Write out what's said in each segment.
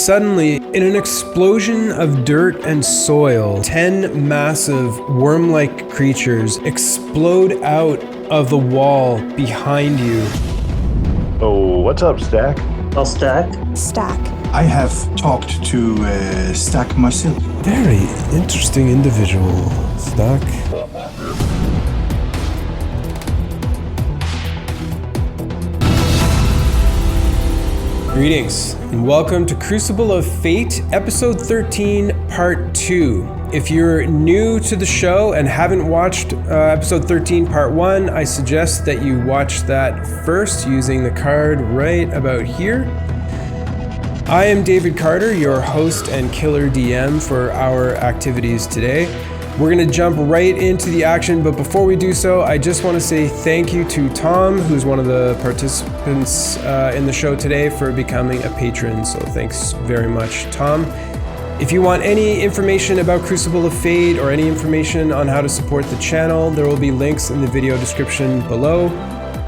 Suddenly, in an explosion of dirt and soil, 10 massive worm-like creatures explode out of the wall behind you. Oh, what's up, Stack? I'll stack. Stack. I have talked to Stack myself. Very interesting individual, Stack. Greetings, and welcome to Crucible of Fate, Episode 13, Part 2. If you're new to the show and haven't watched Episode 13, Part 1, I suggest that you watch that first using the card right about here. I am David Carter, your host and killer DM for our activities today. We're going to jump right into the action, but before we do so, I just want to say thank you to Tom, who's one of the participants in the show today, for becoming a patron, so thanks very much, Tom. If you want any information about Crucible of Fate or any information on how to support the channel, there will be links in the video description below.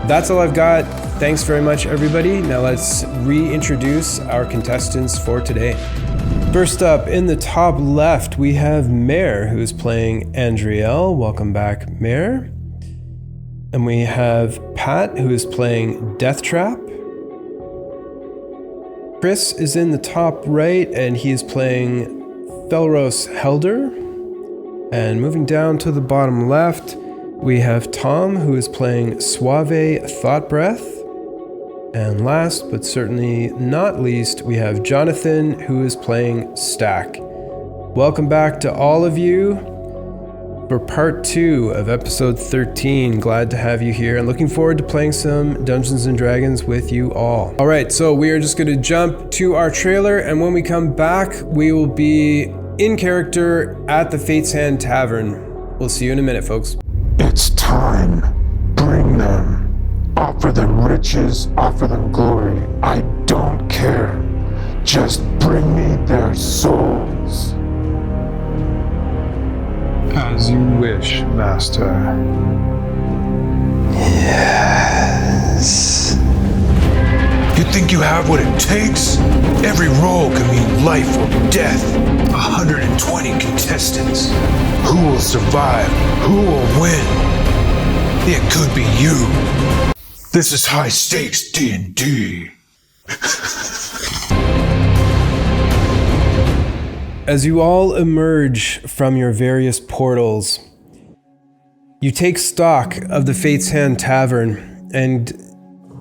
That's all I've got. Thanks very much, everybody. Now let's reintroduce our contestants for today. First up, in the top left, we have Mare, who is playing Andriel. Welcome back, Mare. And we have Pat, who is playing Death Trap. Chris is in the top right, and he is playing Felros Helder. And moving down to the bottom left, we have Tom, who is playing Suave Thought Breath. And last, but certainly not least, we have Jonathan, who is playing Stack. Welcome back to all of you for part 2 of episode 13. Glad to have you here and looking forward to playing some Dungeons & Dragons with you all. All right, so we are just going to jump to our trailer, and when we come back, we will be in character at the Fate's Hand Tavern. We'll see you in a minute, folks. It's time. Bring them. Offer them riches, offer them glory. I don't care. Just bring me their souls. As you wish, Master. Yes. You think you have what it takes? Every roll can mean life or death. 120 contestants. Who will survive? Who will win? It could be you. This is high stakes D&D. As you all emerge from your various portals, you take stock of the Fate's Hand Tavern, and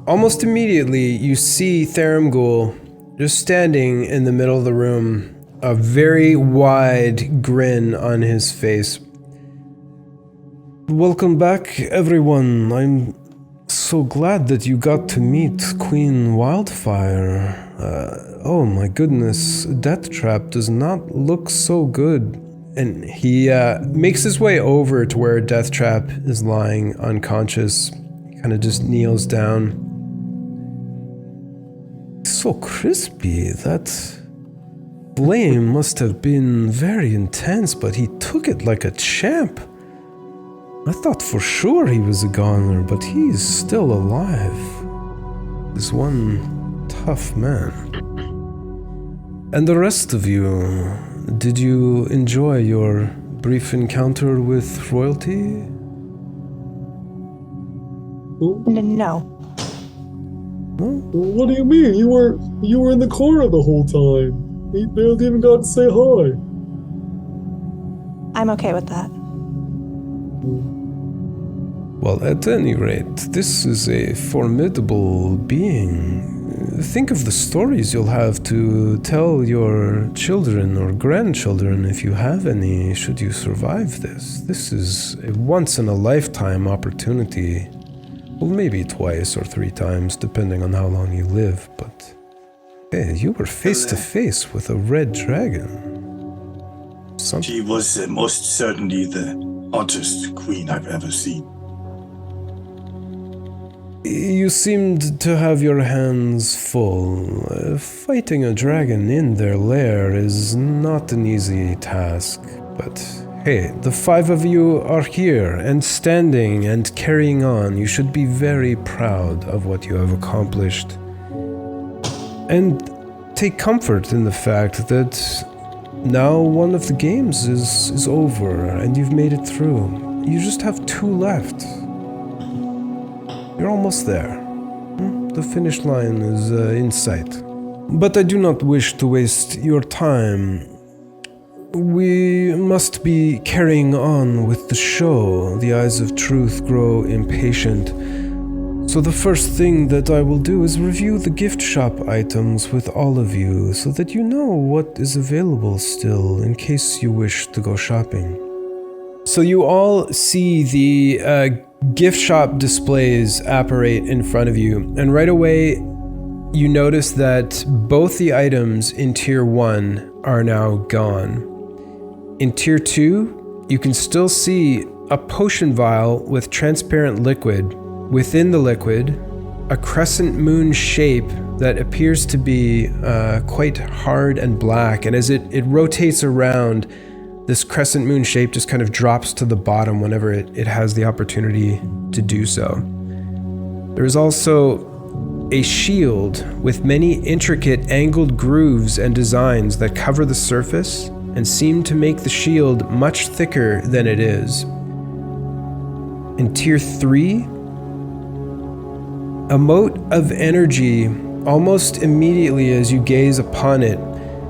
almost immediately you see Theramgul just standing in the middle of the room, a very wide grin on his face. Welcome back, everyone. I'm so glad that you got to meet Queen Wildfire. Oh my goodness, Death Trap does not look so good. And he makes his way over to where Death Trap is lying unconscious. He kind of just kneels down. So crispy, that flame must have been very intense, but he took it like a champ. I thought for sure he was a goner, but he's still alive. He's one tough man. And the rest of you, did you enjoy your brief encounter with royalty? No. What do you mean? You were in the corner the whole time. He barely even got to say hi. I'm okay with that. Well, at any rate, this is a formidable being. Think of the stories you'll have to tell your children or grandchildren, if you have any, should you survive this. This is a once-in-a-lifetime opportunity. Well, maybe twice or 3 times, depending on how long you live, but hey, you were face-to-face with a red dragon. She was most certainly the hottest queen I've ever seen. You seemed to have your hands full. Fighting a dragon in their lair is not an easy task, but hey, the 5 of you are here and standing and carrying on. You should be very proud of what you have accomplished. And take comfort in the fact that now one of the games is over and you've made it through. You just have 2 left. You're almost there. The finish line is in sight. But I do not wish to waste your time. We must be carrying on with the show. The eyes of truth grow impatient. So the first thing that I will do is review the gift shop items with all of you so that you know what is available still in case you wish to go shopping. So you all see the gift shop displays apparate in front of you, and right away you notice that both the items in Tier 1 are now gone. In Tier 2, you can still see a potion vial with transparent liquid. Within the liquid, a crescent moon shape that appears to be quite hard and black, and as it rotates around, this crescent moon shape just kind of drops to the bottom whenever it has the opportunity to do so. There is also a shield with many intricate angled grooves and designs that cover the surface and seem to make the shield much thicker than it is. In Tier 3, a mote of energy, almost immediately as you gaze upon it,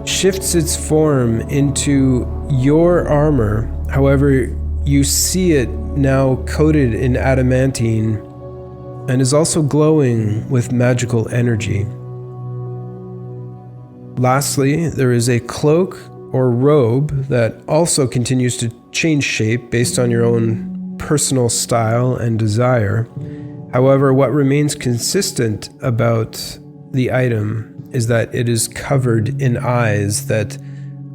shifts its form into your armor. However, you see it now coated in adamantine and is also glowing with magical energy. Lastly, there is a cloak or robe that also continues to change shape based on your own personal style and desire. However, what remains consistent about the item is that it is covered in eyes that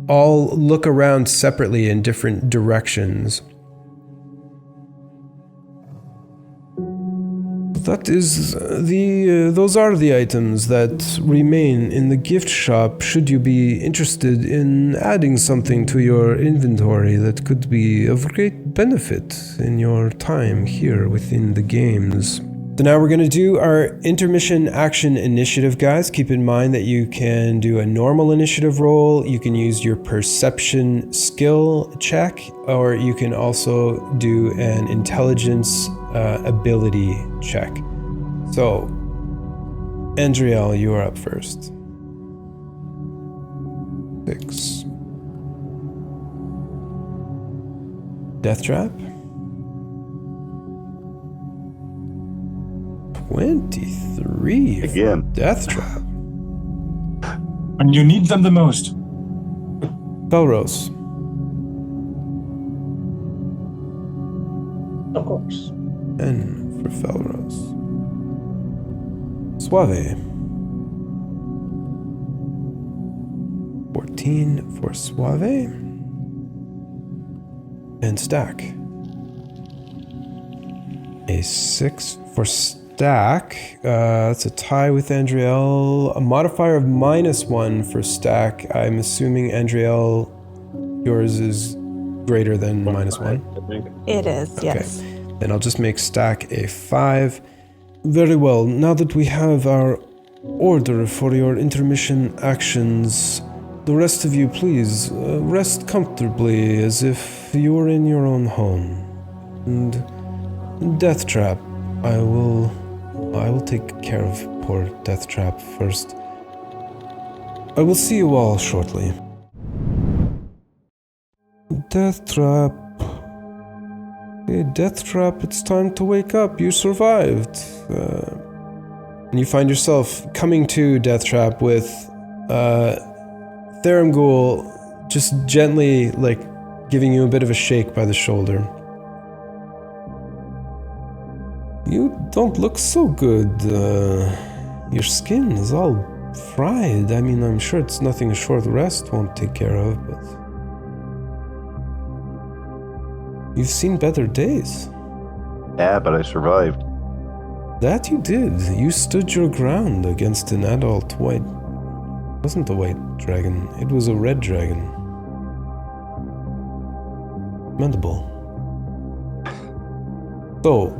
all look around separately in different directions. Those are the items that remain in the gift shop should you be interested in adding something to your inventory that could be of great benefit in your time here within the games. So now we're going to do our intermission action initiative, guys. Keep in mind that you can do a normal initiative roll, you can use your perception skill check, or you can also do an intelligence ability check. So, Andriel, you are up first. 6. Death Trap. 23. Again. Death Trap. When you need them the most. Belrose. Of course. 10 for Felrose. Suave. 14 for Suave. And Stack. A 6 for Stack. That's a tie with Andriel. A modifier of -1 for Stack. I'm assuming, Andriel, yours is greater than -1? It is, yes. Okay. Then I'll just make Stack a 5. Very well. Now that we have our order for your intermission actions, the rest of you, please, rest comfortably as if you were in your own home. And Death Trap, I will take care of poor Death Trap first. I will see you all shortly. Death Trap. Hey, Death Trap, it's time to wake up. You survived. And you find yourself coming to, Death Trap, with Theramghoul just gently, giving you a bit of a shake by the shoulder. You don't look so good. Your skin is all fried. I mean, I'm sure it's nothing a short rest won't take care of, but... You've seen better days. Yeah, but I survived. That you did. You stood your ground against an adult white... It wasn't a white dragon. It was a red dragon. Commendable. So,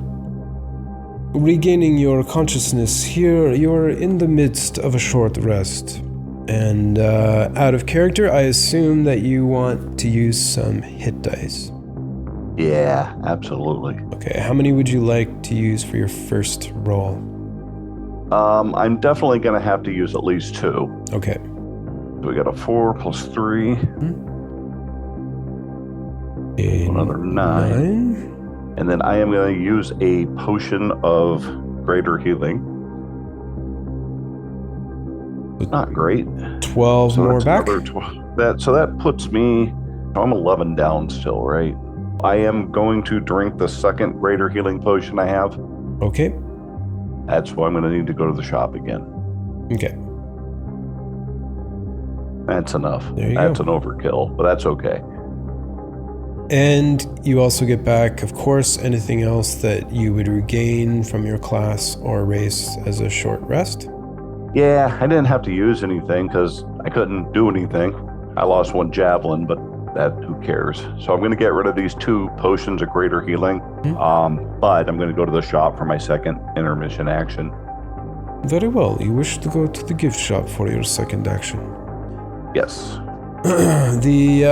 regaining your consciousness here, you're in the midst of a short rest. And out of character, I assume that you want to use some hit dice. Yeah, absolutely. Okay, how many would you like to use for your first roll? I'm definitely going to have to use at least 2. Okay. So we got a 4 plus 3. Another 9. And then I am going to use a potion of greater healing. Not great. 12 So more that's back. So that puts me, I'm 11 down still, right? I am going to drink the second greater healing potion I have. Okay. That's why I'm going to need to go to the shop again. Okay. That's enough. There you That's go. an overkill, but that's okay. And you also get back, of course, anything else that you would regain from your class or race as a short rest. Yeah, I didn't have to use anything because I couldn't do anything. I lost 1 javelin, but who cares? So I'm going to get rid of these 2 potions of greater healing. But I'm going to go to the shop for my second intermission action. Very well. You wish to go to the gift shop for your second action. Yes. The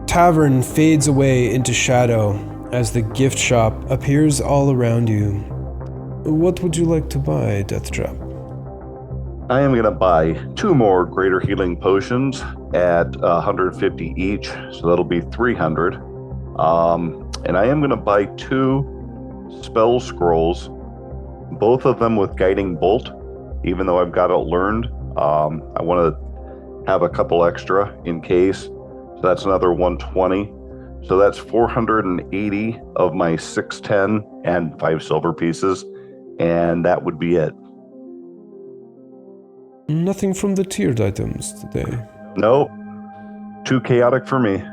tavern fades away into shadow as the gift shop appears all around you. What would you like to buy, Deathtrap? I am going to buy 2 more greater healing potions at 150 each, so that'll be 300. And I am going to buy 2 spell scrolls, both of them with guiding bolt, even though I've got it learned. I want to have a couple extra in case, so that's another 120. So that's 480 of my 610 and 5 silver pieces, and that would be it. Nothing from the tiered items today. Nope. Too chaotic for me.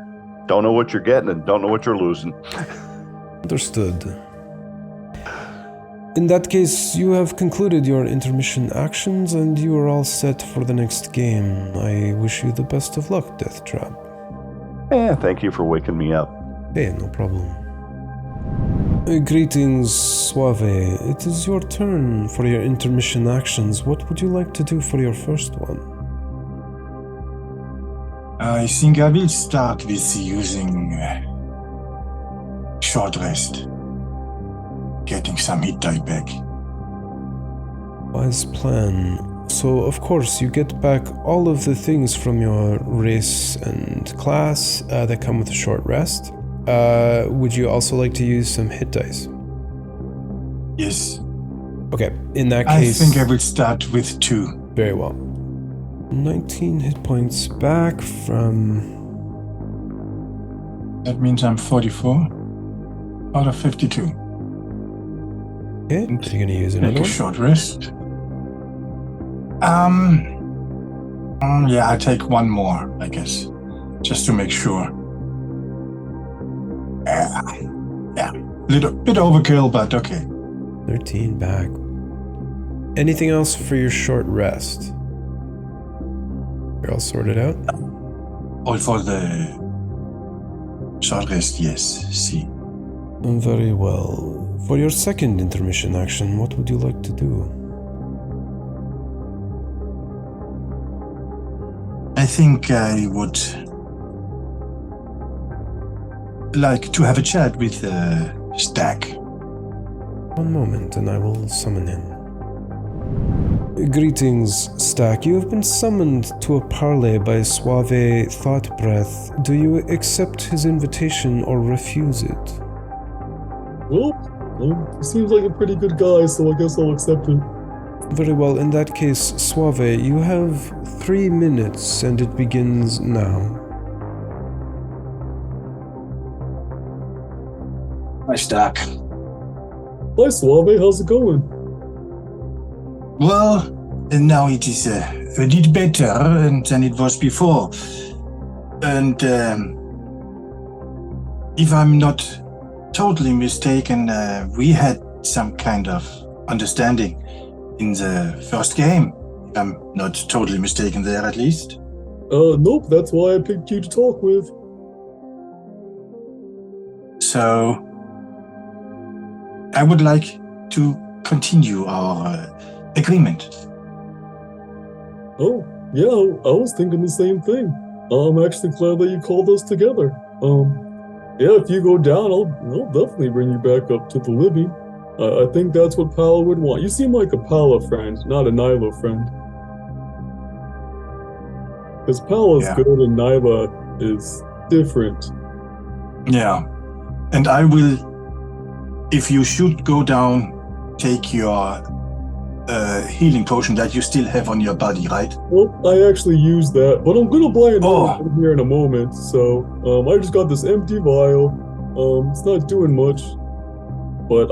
Don't know what you're getting and don't know what you're losing. Understood. In that case, you have concluded your intermission actions and you are all set for the next game. I wish you the best of luck, Deathtrap. Thank you for waking me up. Hey, no problem. Greetings, Suave. It is your turn for your intermission actions. What would you like to do for your first one? I think I will start with using short rest. Getting some hit die back. Wise plan. So, of course, you get back all of the things from your race and class that come with a short rest. Would you also like to use some hit dice? Yes. Okay, in that case... I think I will start with 2. Very well. 19 hit points back from... That means I'm 44 out of 52. Okay, are you going to use another Take a one? short rest. Yeah, I take 1 more, I guess, just to make sure. Yeah, little bit overkill, but okay. 13 back. Anything else for your short rest? You're all sorted out? All for the short rest, yes. See. Very well. For your second intermission action, what would you like to do? I think I would like to have a chat with Stack. One moment, and I will summon him. Greetings, Stack. You have been summoned to a parley by Suave Thought Breath. Do you accept his invitation or refuse it? Well, he seems like a pretty good guy, so I guess I'll accept it. Very well, in that case, Suave, you have 3 minutes and it begins now. Hi, Stack. Hi, Suave, how's it going? Well, now it is a bit better than it was before. And if I'm not totally mistaken, we had some kind of understanding in the first game. If I'm not totally mistaken there, at least. Nope, that's why I picked you to talk with. So, I would like to continue our agreement. Oh, Yeah, I was thinking the same thing. I'm actually glad that you called us together. Yeah, if you go down, I'll definitely bring you back up to the living. I think that's what Paolo would want. You seem like a Paolo friend, not a Nyla friend. Because Paolo's good and Nyla is different. Yeah. And I will, if you should go down, take your healing potion that you still have on your body, right? Well, I actually used that, but I'm gonna buy another one here in a moment. So I just got this empty vial. It's not doing much, but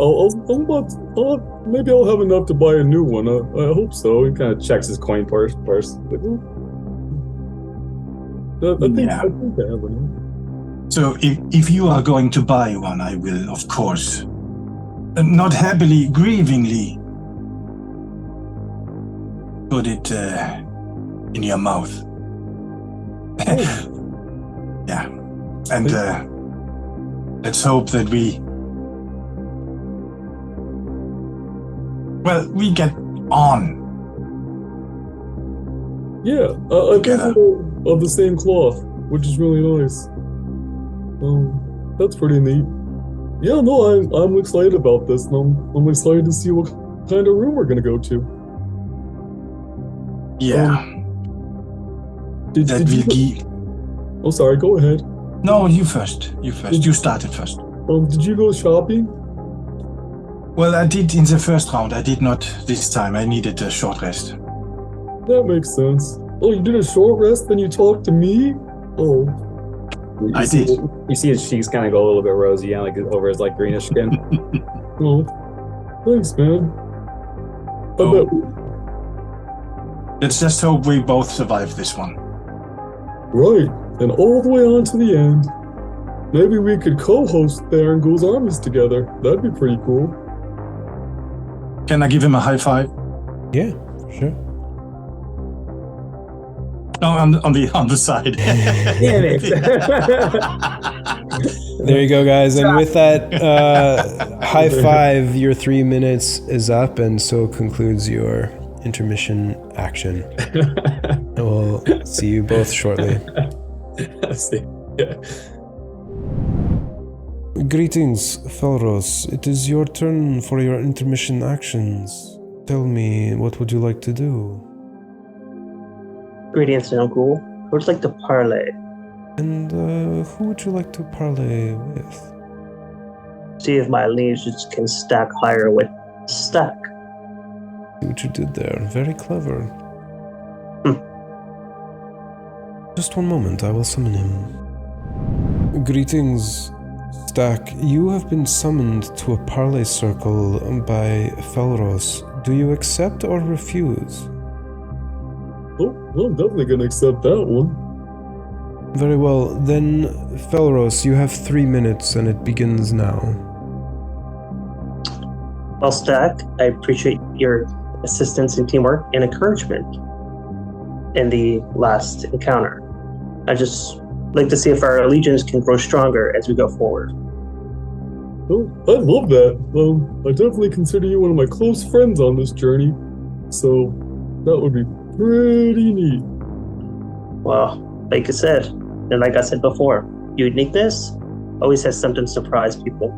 maybe I'll have enough to buy a new one. I hope so. He kind of checks his coin purse. I think I have enough. So if you are going to buy one, I will, of course, not happily, grievingly, put it in your mouth. Yeah. And let's hope that we get on. Yeah, I think we're of the same cloth, which is really nice. That's pretty neat. Yeah, no, I'm excited about this, and I'm excited to see what kind of room we're gonna go to. Yeah. Oh, sorry, go ahead. No, you first. You started first. Did you go shopping? Well, I did in the first round. I did not this time. I needed a short rest. That makes sense. Oh, you did a short rest, then you talked to me? Oh. I did. You see his cheeks kind of go a little bit rosy, like over his like greenish skin. Oh, thanks, man. Let's just hope we both survive this one. Right, and all the way on to the end. Maybe we could co-host Theron Ghoul's armies together. That'd be pretty cool. Can I give him a high five? Yeah, sure. No, on the side. Damn it. There you go, guys. And with that high five, your 3 minutes is up, and so concludes your intermission action. And we'll see you both shortly. Yeah. Greetings, Felros. It is your turn for your intermission actions. Tell me, what would you like to do? Greetings, Uncle. I would like to parlay. And who would you like to parlay with? See if my legions can stack higher with stack. See what you did there. Very clever. Just one moment, I will summon him. Greetings, Stack. You have been summoned to a parlay circle by Felros. Do you accept or refuse? Oh, well, I'm definitely gonna accept that one. Very well, then, Felros, you have 3 minutes and it begins now. Well, Stack, I appreciate your assistance and teamwork and encouragement in the last encounter. I just like to see if our allegiance can grow stronger as we go forward. Oh, I love that. I definitely consider you one of my close friends on this journey, so that would be pretty neat. Well, like I said, and like I said before, uniqueness always has something to surprise people.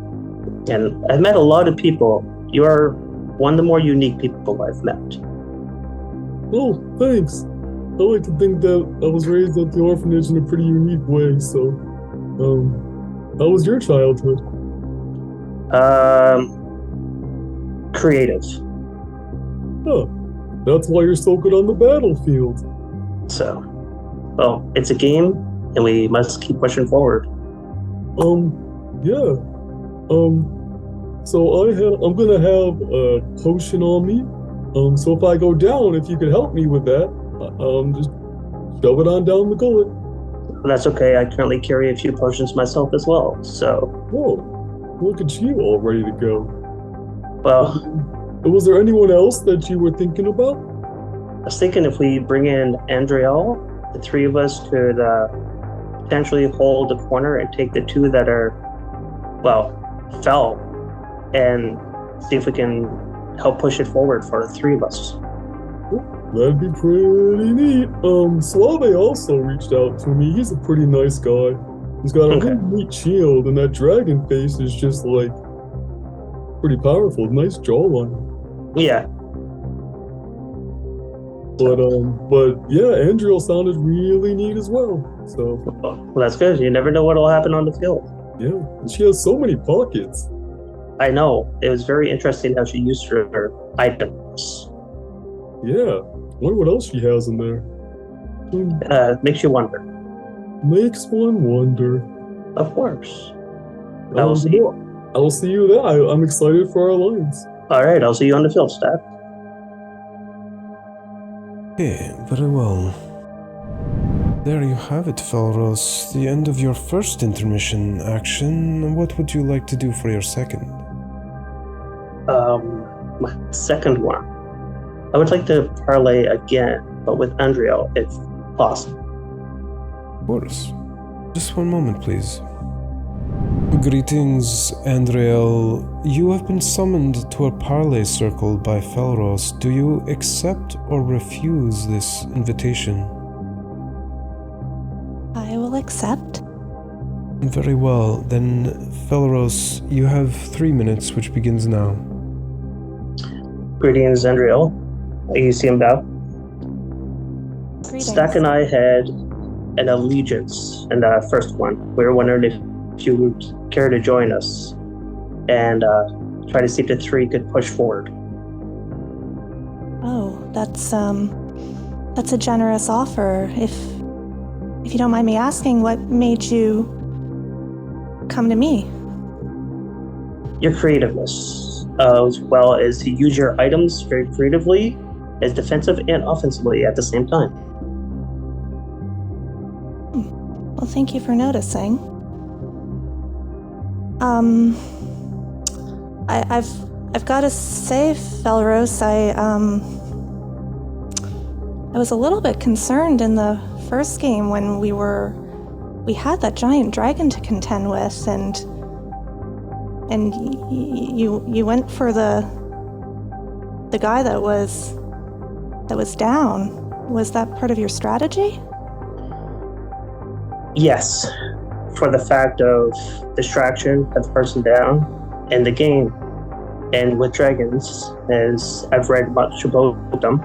And I've met a lot of people. You are one of the more unique people I've met. Oh, thanks. I like to think that I was raised at the orphanage in a pretty unique way, so, how was your childhood? Creative. Huh. That's why you're so good on the battlefield. So, well, it's a game, and we must keep pushing forward. Yeah. So I'm gonna have a potion on me. So if I go down, if you could help me with that, just shove it on down the gullet. That's okay. I currently carry a few potions myself as well, so... Whoa, look at you all ready to go. Well... Was there anyone else that you were thinking about? I was thinking if we bring in Andriel, the three of us could potentially hold the corner and take the two that are, fell, and see if we can help push it forward for the three of us. That'd be pretty neat. Suave also reached out to me. He's a pretty nice guy. He's got a Okay. really neat shield, and that dragon face is just like pretty powerful. Nice jawline. Yeah. But yeah, Andriel sounded really neat as well. So Well, that's good. You never know what'll happen on the field. yeah, and she has so many pockets. I know. It was very interesting how she used her items. Yeah, wonder what else she has in there. Makes you wonder. Makes one wonder. Of course. I will see you. I will see you there. I'm excited for our alliance. All right, I'll see you on the field, Stack. Okay, very well. There you have it, Felros. The end of your first intermission action. What would you like to do for your second? My second one. I would like to parlay again, but with Andriel, if possible. Of course. Just one moment, please. Greetings, Andriel. You have been summoned to a parley circle by Felros. Do you accept or refuse this invitation? I will accept. Very well. Then, Felros, you have 3 minutes, which begins now. Greetings, Andriel. You see him now? Greetings. Stack and I had an allegiance in the first one. We were wondering if you would care to join us and try to see if the three could push forward. Oh, that's a generous offer. If you don't mind me asking, what made you come to me? Your creativeness, as well as to use your items very creatively, as defensive and offensively at the same time. Well, thank you for noticing. I've got to say, Felros, I was a little bit concerned in the first game when we had that giant dragon to contend with, and you went for the guy that was down. Was that part of your strategy? Yes, for the fact of distraction, have the person down, and the game. And with dragons, as I've read much about them,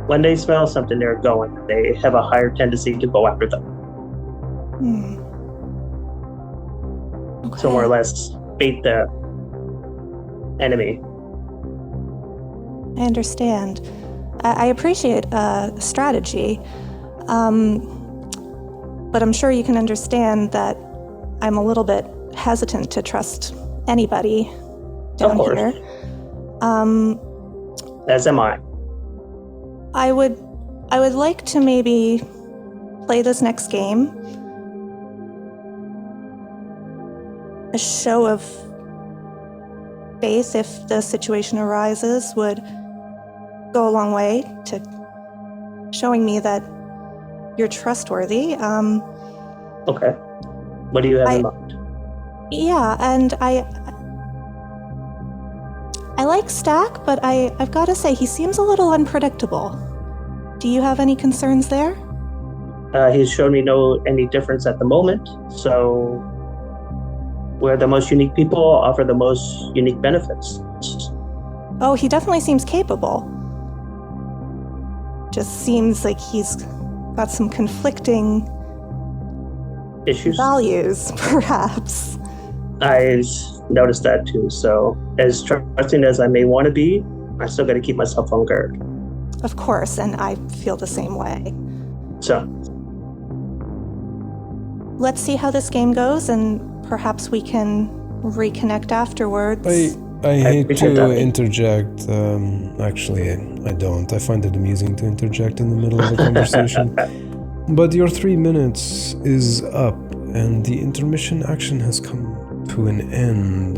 when they smell something, they're going. They have a higher tendency to go after them. Okay. So more or less, bait the enemy. I understand. I appreciate strategy, but I'm sure you can understand that I'm a little bit hesitant to trust anybody down here. As am I. I would like to maybe play this next game. A show of faith, if the situation arises, would go a long way to showing me that you're trustworthy. Okay. What do you have in mind? Yeah, and I like Stack, but I've got to say, he seems a little unpredictable. Do you have any concerns there? He's shown me any difference at the moment, so we're the most unique people, offer the most unique benefits. Oh, he definitely seems capable. Just seems like he's got some conflicting Issues? values, perhaps. I've noticed that too, so as trusting as I may want to be, I still got to keep myself on guard. Of course, and I feel the same way. So, let's see how this game goes, and perhaps we can reconnect afterwards. I hate appreciate to that. interject. Actually, I don't. I find it amusing to interject in the middle of a conversation. But your 3 minutes is up, and the intermission action has come to an end.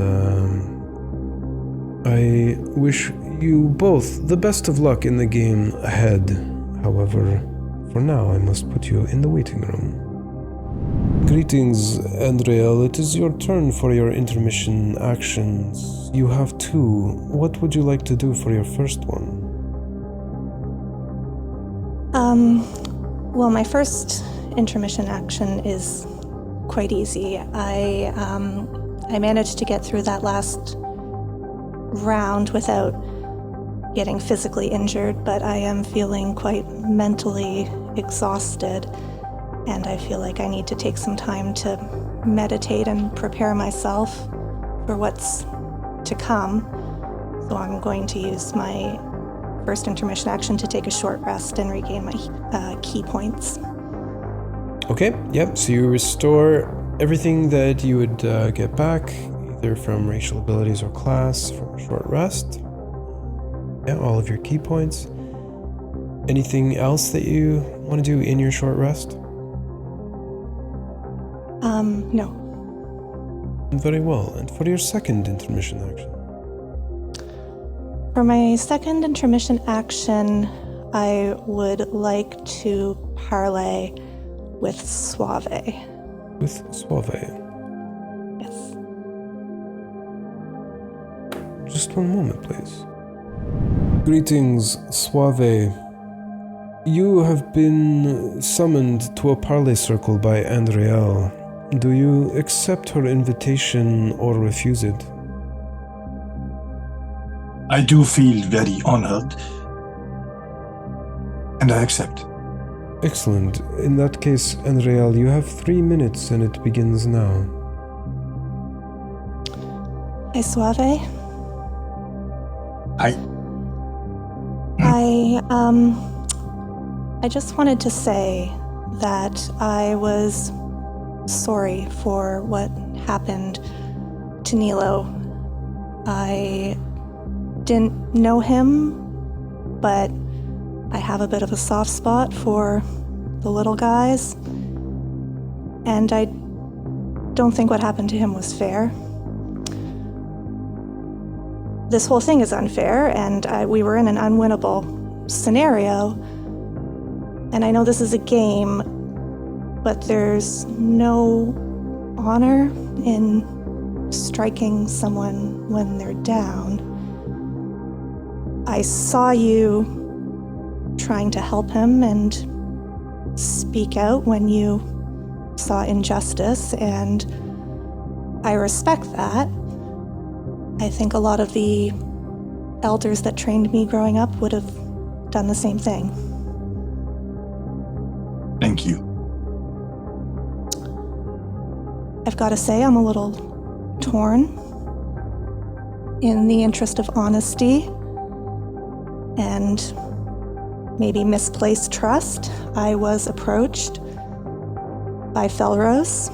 I wish you both the best of luck in the game ahead. However, for now, I must put you in the waiting room. Greetings, Andriel. It is your turn for your intermission actions. You have 2. What would you like to do for your first one? Well, my first intermission action is quite easy. I managed to get through that last round without getting physically injured, but I am feeling quite mentally exhausted, and I feel like I need to take some time to meditate and prepare myself for what's to come. So I'm going to use my first intermission action to take a short rest and regain my key points. Okay, yep, so you restore everything that you would get back, either from racial abilities or class, from a short rest. Yeah, all of your key points. Anything else that you want to do in your short rest? No. Very well, and for your second intermission action? For my second intermission action, I would like to parlay with Suave. With Suave. Yes. Just one moment, please. Greetings, Suave. You have been summoned to a parley circle by Andriel. Do you accept her invitation or refuse it? I do feel very honored, and I accept. Excellent. In that case, Andriel, you have 3 minutes and it begins now. Hey, Suave. I just wanted to say that I was sorry for what happened to Nilo. I didn't know him, but I have a bit of a soft spot for the little guys, and I don't think what happened to him was fair. This whole thing is unfair, and we were in an unwinnable scenario, and I know this is a game, but there's no honor in striking someone when they're down. I saw you trying to help him and speak out when you saw injustice, and I respect that. I think a lot of the elders that trained me growing up would have done the same thing. Thank you. I've got to say, I'm a little torn. In the interest of honesty and maybe misplaced trust, I was approached by Felros,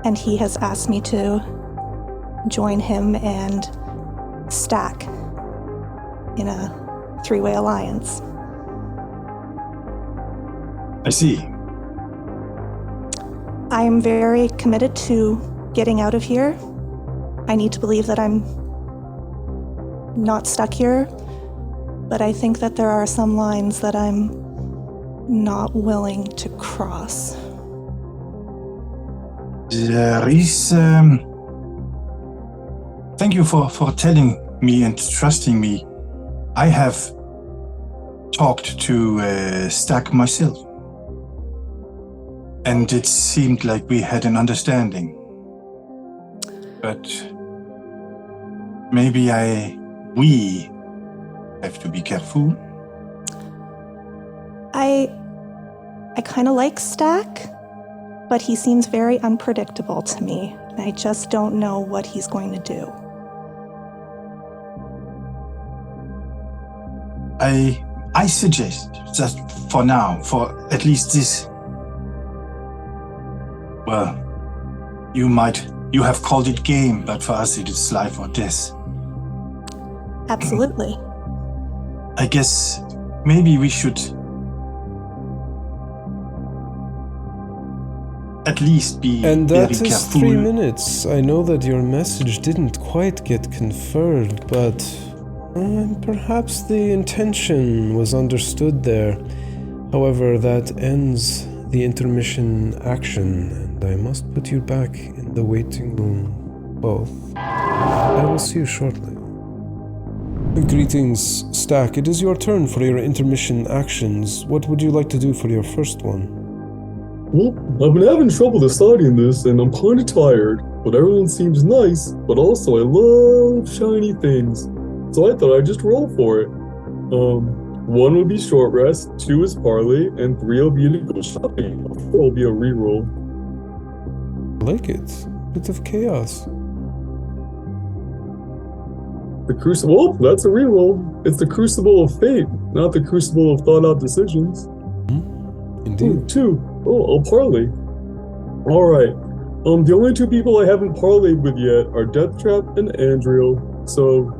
and he has asked me to join him and Stack in a 3-way alliance. I see. I am very committed to getting out of here. I need to believe that I'm not stuck here, but I think that there are some lines that I'm not willing to cross. There is... Thank you for telling me and trusting me. I have talked to Stack myself, and it seemed like we had an understanding. But maybe we have to be careful. I kind of like Stack, but he seems very unpredictable to me, and I just don't know what he's going to do. I suggest that for now, for at least this, well, you have called it game, but for us it is life or death. Absolutely. I guess maybe we should at least be And that very is careful. 3 minutes. I know that your message didn't quite get conferred, but perhaps the intention was understood there. However, that ends the intermission action, and I must put you back in the waiting room, both. I will see you shortly. Greetings, Stack. It is your turn for your intermission actions. What would you like to do for your first one? Well, I've been having trouble deciding this, and I'm kind of tired. But everyone seems nice, but also I love shiny things. So I thought I'd just roll for it. 1 would be short rest, 2 is parley, and 3 will be to go shopping. 4 will be a reroll. I like it. Bit of chaos. The Crucible, oh, that's a reroll. It's the Crucible of Fate, not the Crucible of Thought Out Decisions. Indeed. 2. Oh, I'll parley. Alright. The only 2 people I haven't parlayed with yet are Deathtrap and Andriel. So,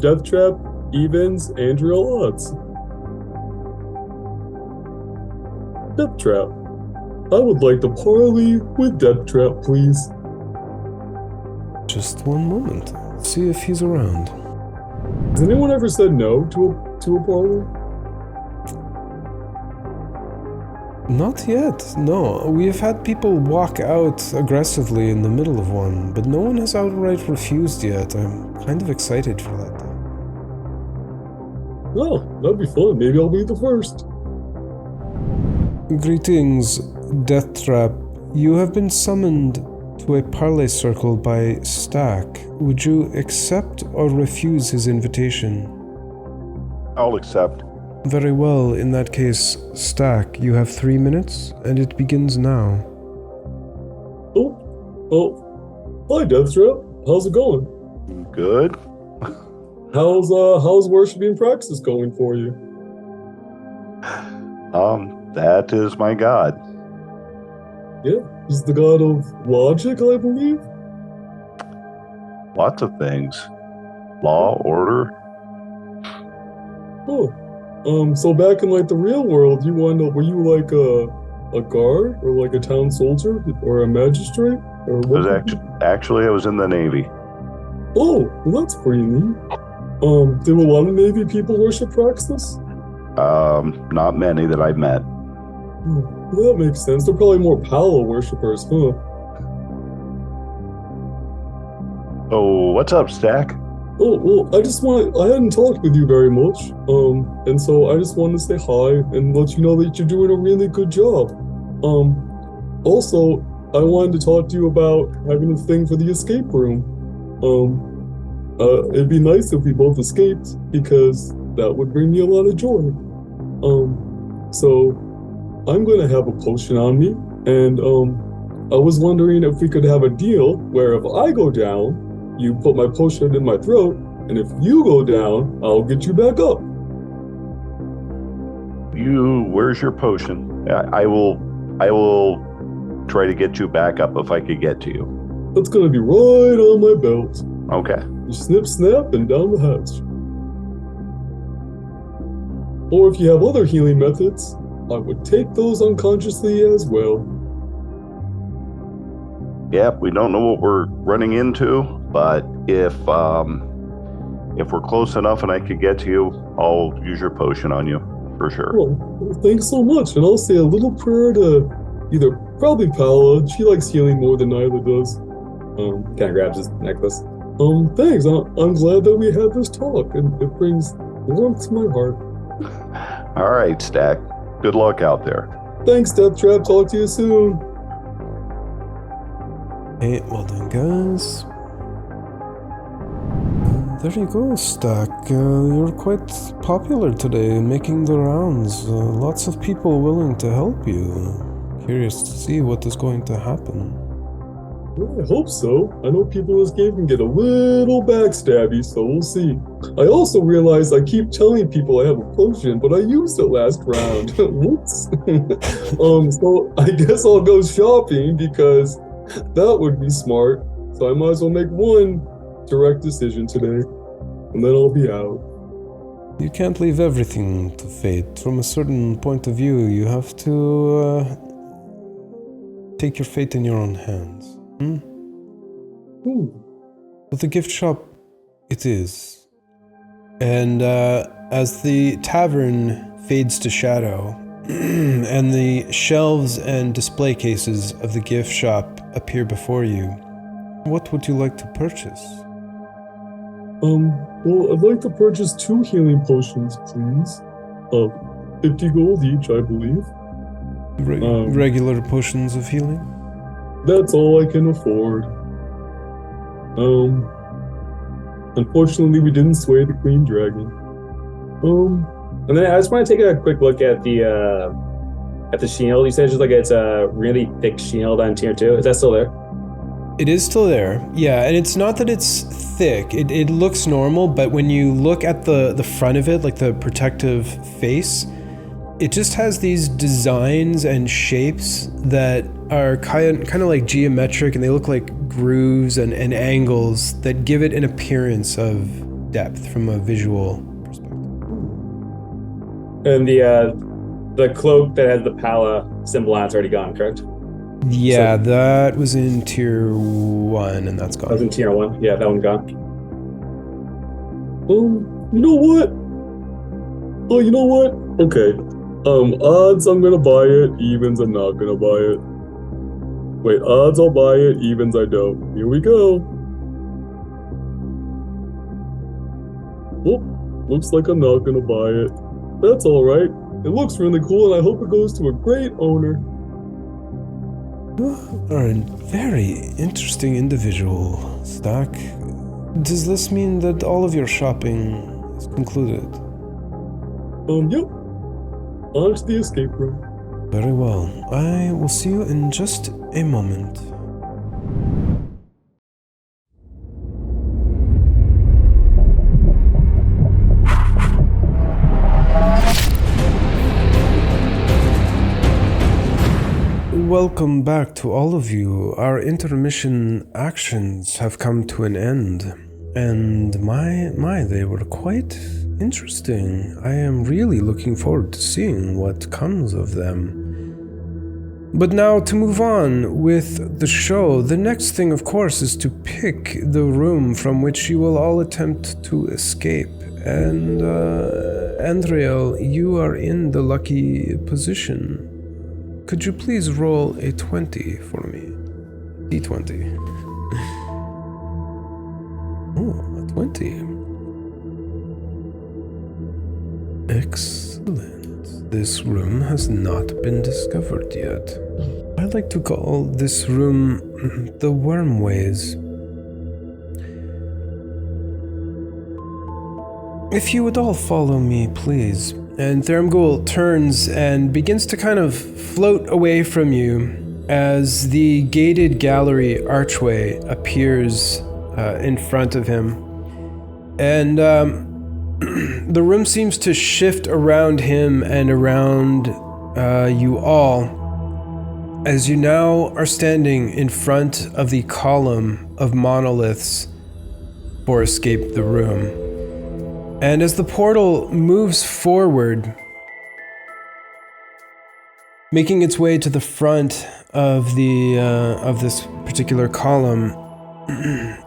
Deathtrap evens, Andriel odds. Deathtrap. I would like to parley with Deathtrap, please. Just one moment. Let's see if he's around. Has anyone ever said no to a parley? Not yet, no. We have had people walk out aggressively in the middle of one, but no one has outright refused yet. I'm kind of excited for that. Oh, that'd be fun. Maybe I'll be the first. Greetings, Deathtrap. You have been summoned to a parley circle by Stack. Would you accept or refuse his invitation? I'll accept. Very well. In that case, Stack, you have 3 minutes, and it begins now. Oh, hi, Deathtrap. How's it going? Good. How's worshiping praxis going for you? That is my god. Yeah, he's the god of logic, I believe. Lots of things. Law, order. Oh, so back in like the real world, you wound up, were you like a guard or like a town soldier or a magistrate or what? Actually, I was in the Navy. Oh, well, that's pretty neat. Do a lot of Navy people worship praxis? Not many that I've met. Well, that makes sense. They're probably more Paolo worshippers, huh? Oh, what's up, Stack? Oh, well, I hadn't talked with you very much, and so I just wanted to say hi and let you know that you're doing a really good job. Also, I wanted to talk to you about having a thing for the escape room. It'd be nice if we both escaped, because that would bring me a lot of joy. So I'm going to have a potion on me, and I was wondering if we could have a deal where if I go down, you put my potion in my throat, and if you go down, I'll get you back up. Where's your potion? I will try to get you back up if I could get to you. That's going to be right on my belt. Okay. You snip, snap, and down the hatch. Or if you have other healing methods, I would take those unconsciously as well. Yep, we don't know what we're running into, but if we're close enough and I could get to you, I'll use your potion on you, for sure. Well, thanks so much, and I'll say a little prayer to probably Paola. She likes healing more than Nyla does. Kind of grabs his necklace. Thanks. I'm glad that we had this talk, and it brings warmth to my heart. All right, Stack. Good luck out there. Thanks, Deathtrap. Talk to you soon. Hey, well done, guys. There you go, Stack. You're quite popular today, making the rounds. Lots of people willing to help you. Curious to see what is going to happen. Well, I hope so. I know people in this game can get a little backstabby, so we'll see. I also realized I keep telling people I have a potion, but I used it last round. Whoops. So I guess I'll go shopping because that would be smart. So I might as well make one direct decision today, and then I'll be out. You can't leave everything to fate. From a certain point of view, you have to take your fate in your own hands. But the gift shop, it is. And as the tavern fades to shadow, and the shelves and display cases of the gift shop appear before you. What would you like to purchase? Well, I'd like to purchase 2 healing potions, please. 50 gold each, I believe. Regular potions of healing? That's all I can afford. Unfortunately, we didn't sway the Queen Dragon. And then I just want to take a quick look at the shield. You said it's just like it's a really thick shield on tier 2. Is that still there? It is still there, yeah, and it's not that it's thick. It looks normal, but when you look at the front of it, like the protective face, it just has these designs and shapes that are kind of like geometric, and they look like grooves and angles that give it an appearance of depth from a visual perspective. And the cloak that has the Pala symbol on it's already gone, correct? Yeah, so, that was in tier 1, and that's gone. That was in tier 1. Yeah, that one gone. You know what? Oh, you know what? Okay. Odds I'm gonna buy it, evens I'm not gonna buy it. Wait, odds I'll buy it, evens I don't. Here we go. Oh, looks like I'm not gonna buy it. That's alright. It looks really cool, and I hope it goes to a great owner. You are a very interesting individual, Stack. Does this mean that all of your shopping is concluded? Yep. On to the escape room. Very well. I will see you in just a moment. Welcome back to all of you. Our intermission actions have come to an end. And my, they were quite interesting. I am really looking forward to seeing what comes of them. But now to move on with the show, the next thing of course is to pick the room from which you will all attempt to escape. And Andriel, you are in the lucky position. Could you please roll a 20 for me? D20. Oh, a 20. Excellent. This room has not been discovered yet. I like to call this room the Wormways. If you would all follow me, please. And Thermgul turns and begins to kind of float away from you as the gated gallery archway appears in front of him. And the room seems to shift around him and around you all as you now are standing in front of the column of monoliths for Escape the Room. And as the portal moves forward, making its way to the front of this particular column,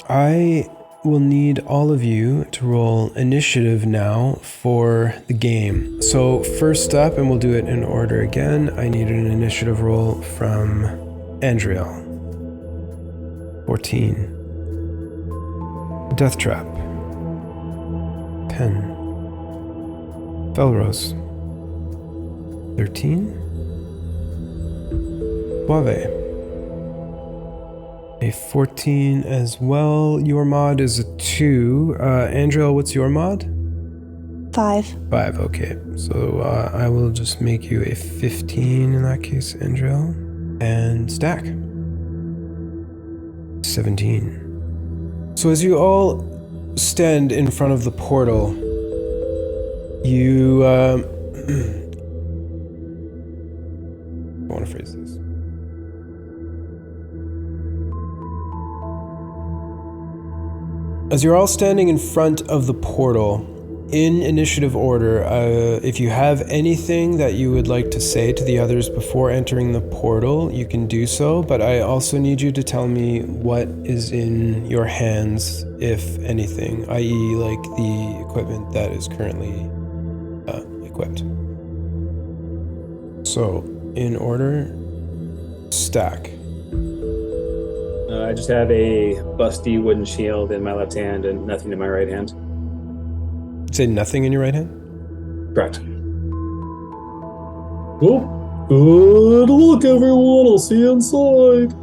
I will need all of you to roll initiative now for the game. So first up, and we'll do it in order again, I need an initiative roll from Andriel. 14. Death Trap. 10. Felrose. 13. Suave. A 14 as well. Your mod is a 2. Andriel, what's your mod? 5. 5, okay. So I will just make you a 15 in that case, Andriel. And Stack. 17. So as you all stand in front of the portal, you I want to phrase this. As you're all standing in front of the portal, in initiative order, if you have anything that you would like to say to the others before entering the portal, you can do so, but I also need you to tell me what is in your hands, if anything, i.e. like the equipment that is currently equipped. So, in order, stack. I just have a busty wooden shield in my left hand and nothing in my right hand. Say nothing in your right hand? Correct. Well, good luck, everyone. I'll see you inside.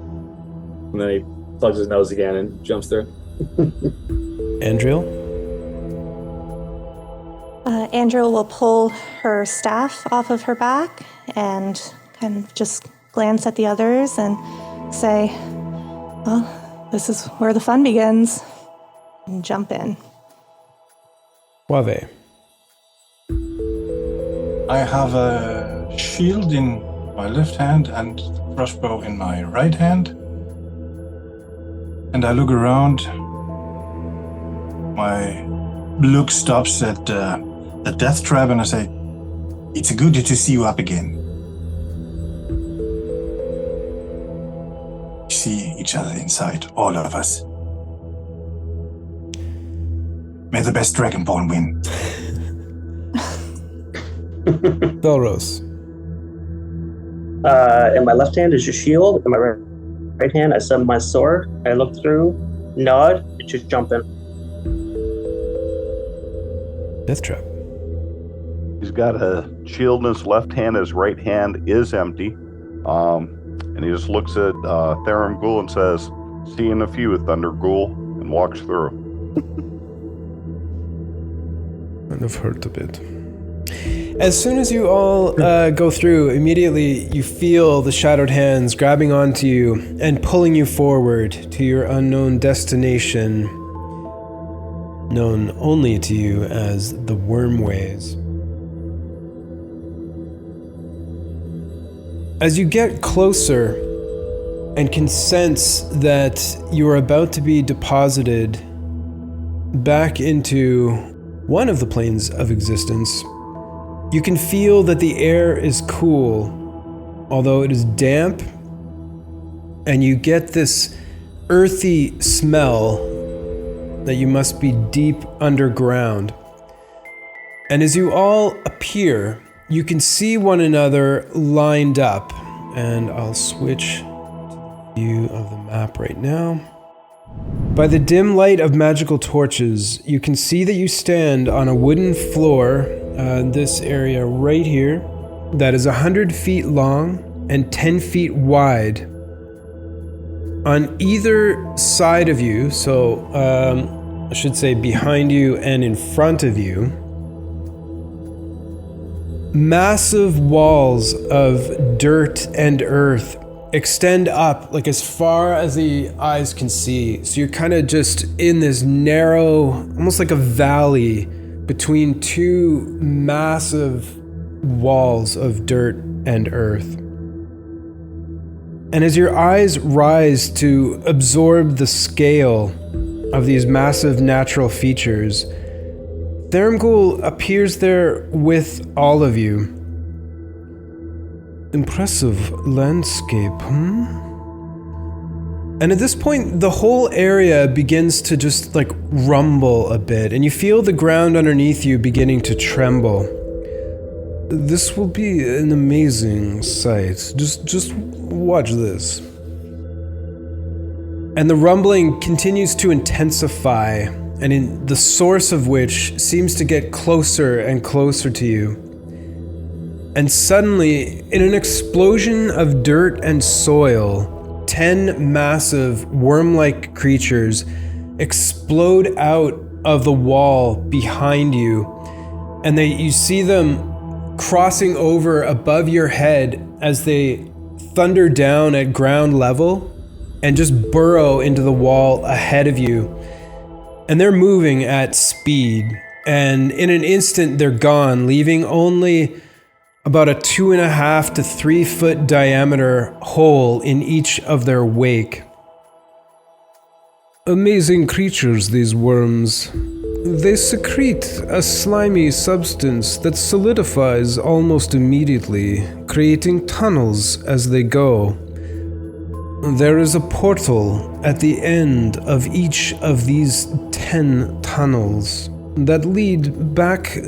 And then he plugs his nose again and jumps through. Andriel? Andrew will pull her staff off of her back and kind of just glance at the others and say, well, this is where the fun begins. And jump in. Wave. I have a shield in my left hand and the crossbow in my right hand. And I look around. My look stops at the death trap and I say, it's good to see you up again. We see each other inside, all of us. May the best Dragonborn win. Belros. In my left hand is your shield. In my right hand, I summon my sword. I look through, nod, and just jump in. Death trap. He's got a shield in his left hand. His right hand is empty. And he just looks at Therum Ghoul and says, see you in a few, Thunder Ghoul, and walks through. I've heard a bit. As soon as you all go through, immediately you feel the shadowed hands grabbing onto you and pulling you forward to your unknown destination, known only to you as the Wormways. As you get closer and can sense that you are about to be deposited back into one of the planes of existence, you can feel that the air is cool, although it is damp, and you get this earthy smell that you must be deep underground. And as you all appear, you can see one another lined up, and I'll switch to the view of the map right now. By the dim light of magical torches, you can see that you stand on a wooden floor, this area right here, that is 100 feet long and 10 feet wide. On either side of you, so I should say behind you and in front of you, massive walls of dirt and earth extend up like as far as the eyes can see. So you're kind of just in this narrow, almost like a valley between two massive walls of dirt and earth. And as your eyes rise to absorb the scale of these massive natural features, Therum Ghoul appears there with all of you. Impressive landscape, And at this point, the whole area begins to just like rumble a bit, and you feel the ground underneath you beginning to tremble. This will be an amazing sight. Just watch this. And the rumbling continues to intensify, and in the source of which seems to get closer and closer to you. And suddenly, in an explosion of dirt and soil, 10 massive worm-like creatures explode out of the wall behind you, and you see them crossing over above your head as they thunder down at ground level and just burrow into the wall ahead of you. And they're moving at speed, and in an instant they're gone, leaving only about a 2.5 to 3 foot diameter hole in each of their wake. Amazing creatures, these worms. They secrete a slimy substance that solidifies almost immediately, creating tunnels as they go. There is a portal at the end of each of these 10 tunnels that lead back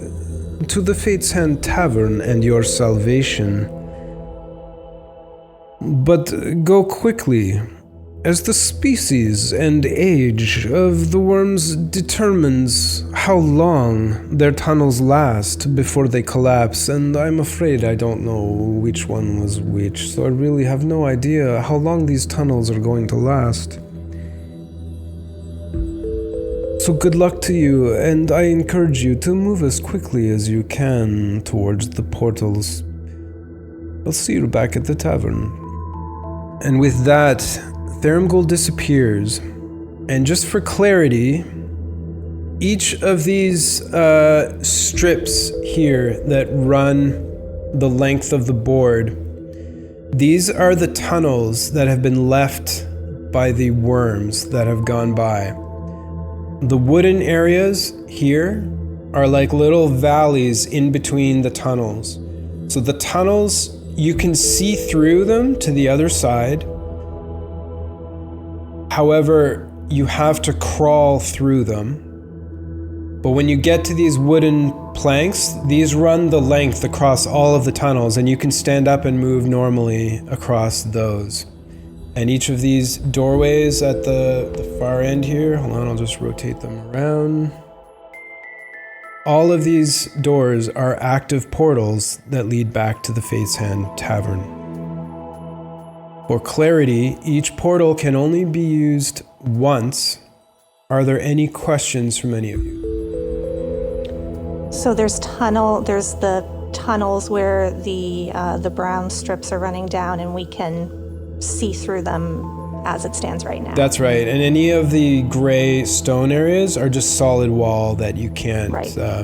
to the Fate's Hand Tavern and your salvation. But go quickly, as the species and age of the worms determines how long their tunnels last before they collapse, and I'm afraid I don't know which one was which, so I really have no idea how long these tunnels are going to last. So good luck to you, and I encourage you to move as quickly as you can towards the portals. I'll see you back at the tavern. And with that, Theramgol disappears. And just for clarity, each of these strips here that run the length of the board, these are the tunnels that have been left by the worms that have gone by. The wooden areas here are like little valleys in between the tunnels. So the tunnels, you can see through them to the other side. However, you have to crawl through them. But when you get to these wooden planks, these run the length across all of the tunnels, and you can stand up and move normally across those. And each of these doorways at the far end here, hold on, I'll just rotate them around. All of these doors are active portals that lead back to the Fate's Hand Tavern. For clarity, each portal can only be used once. Are there any questions from any of you? So there's the tunnels where the brown strips are running down, and we can see through them as it stands right now. That's right. And any of the gray stone areas are just solid wall that you can't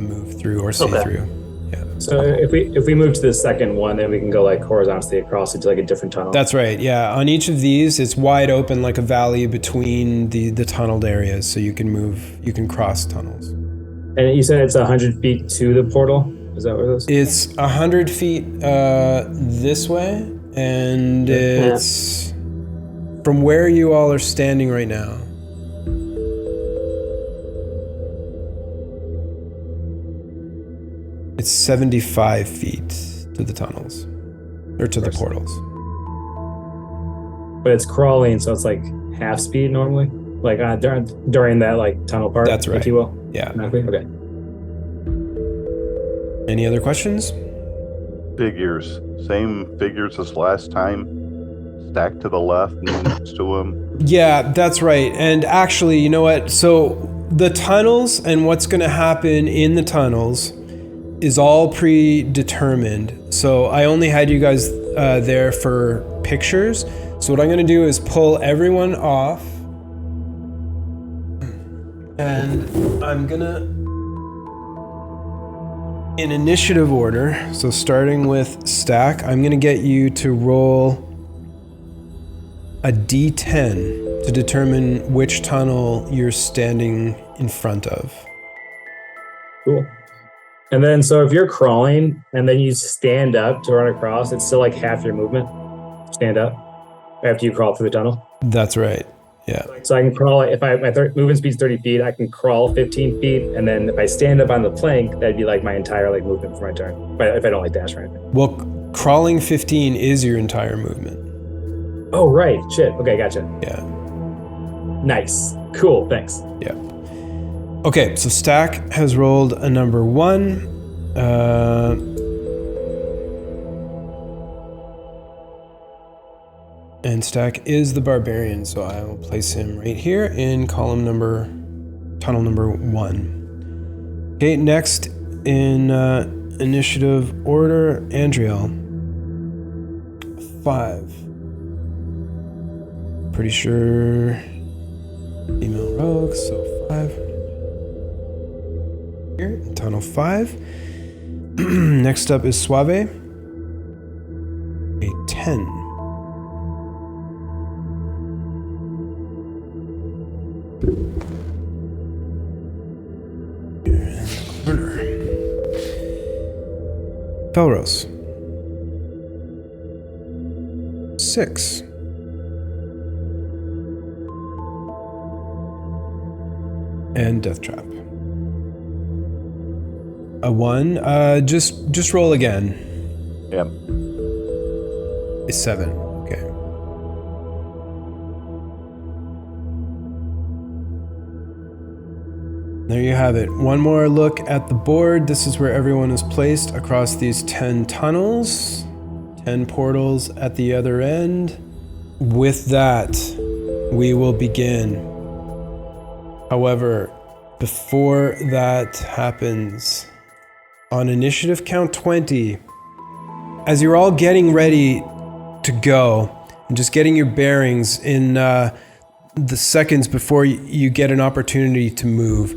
move through or see through. Yeah. So if we move to the second one, then we can go like horizontally across into like a different tunnel. That's right. Yeah. On each of these, it's wide open like a valley between the tunneled areas, so you can move, you can cross tunnels. And you said it's 100 feet to the portal? Is that what it is? It's 100 feet this way, and it's from where you all are standing right now. It's 75 feet to the tunnels, or to the portals. But it's crawling, so it's like half speed normally? Like during that like tunnel part? That's right. If you will? Yeah. Okay. Any other questions? Figures. Same figures as last time. Stacked to the left next to them. Yeah, that's right. And actually, you know what? So the tunnels and what's going to happen in the tunnels is all predetermined. So I only had you guys there for pictures. So what I'm going to do is pull everyone off. And I'm going to, in initiative order, so starting with Stack, I'm going to get you to roll a D10 to determine which tunnel you're standing in front of. Cool. And then, so if you're crawling and then you stand up to run across, it's still like half your movement. Stand up after you crawl through the tunnel. That's right. Yeah. So I can crawl, if my movement speed's 30 feet, I can crawl 15 feet. And then if I stand up on the plank, that'd be like my entire like movement for my turn. But if I don't like dash or anything. Well, crawling 15 is your entire movement. Oh, right. Shit. Okay, gotcha. Yeah. Nice. Cool. Thanks. Yeah. Okay, so Stack has rolled a number 1. And Stack is the barbarian, so I will place him right here in tunnel number 1. Okay, next in initiative order, Andriel. 5. Pretty sure female rogue, so 5. Here in tunnel 5. Next up is Suave. A 10. Here in the corner. Felros. 6. And Death Trap. A 1. Just roll again. Yep. A 7. Okay. There you have it. One more look at the board. This is where everyone is placed across these 10 tunnels, 10 portals at the other end. With that, we will begin. However, before that happens, on initiative count 20, as you're all getting ready to go and just getting your bearings in the seconds before you get an opportunity to move,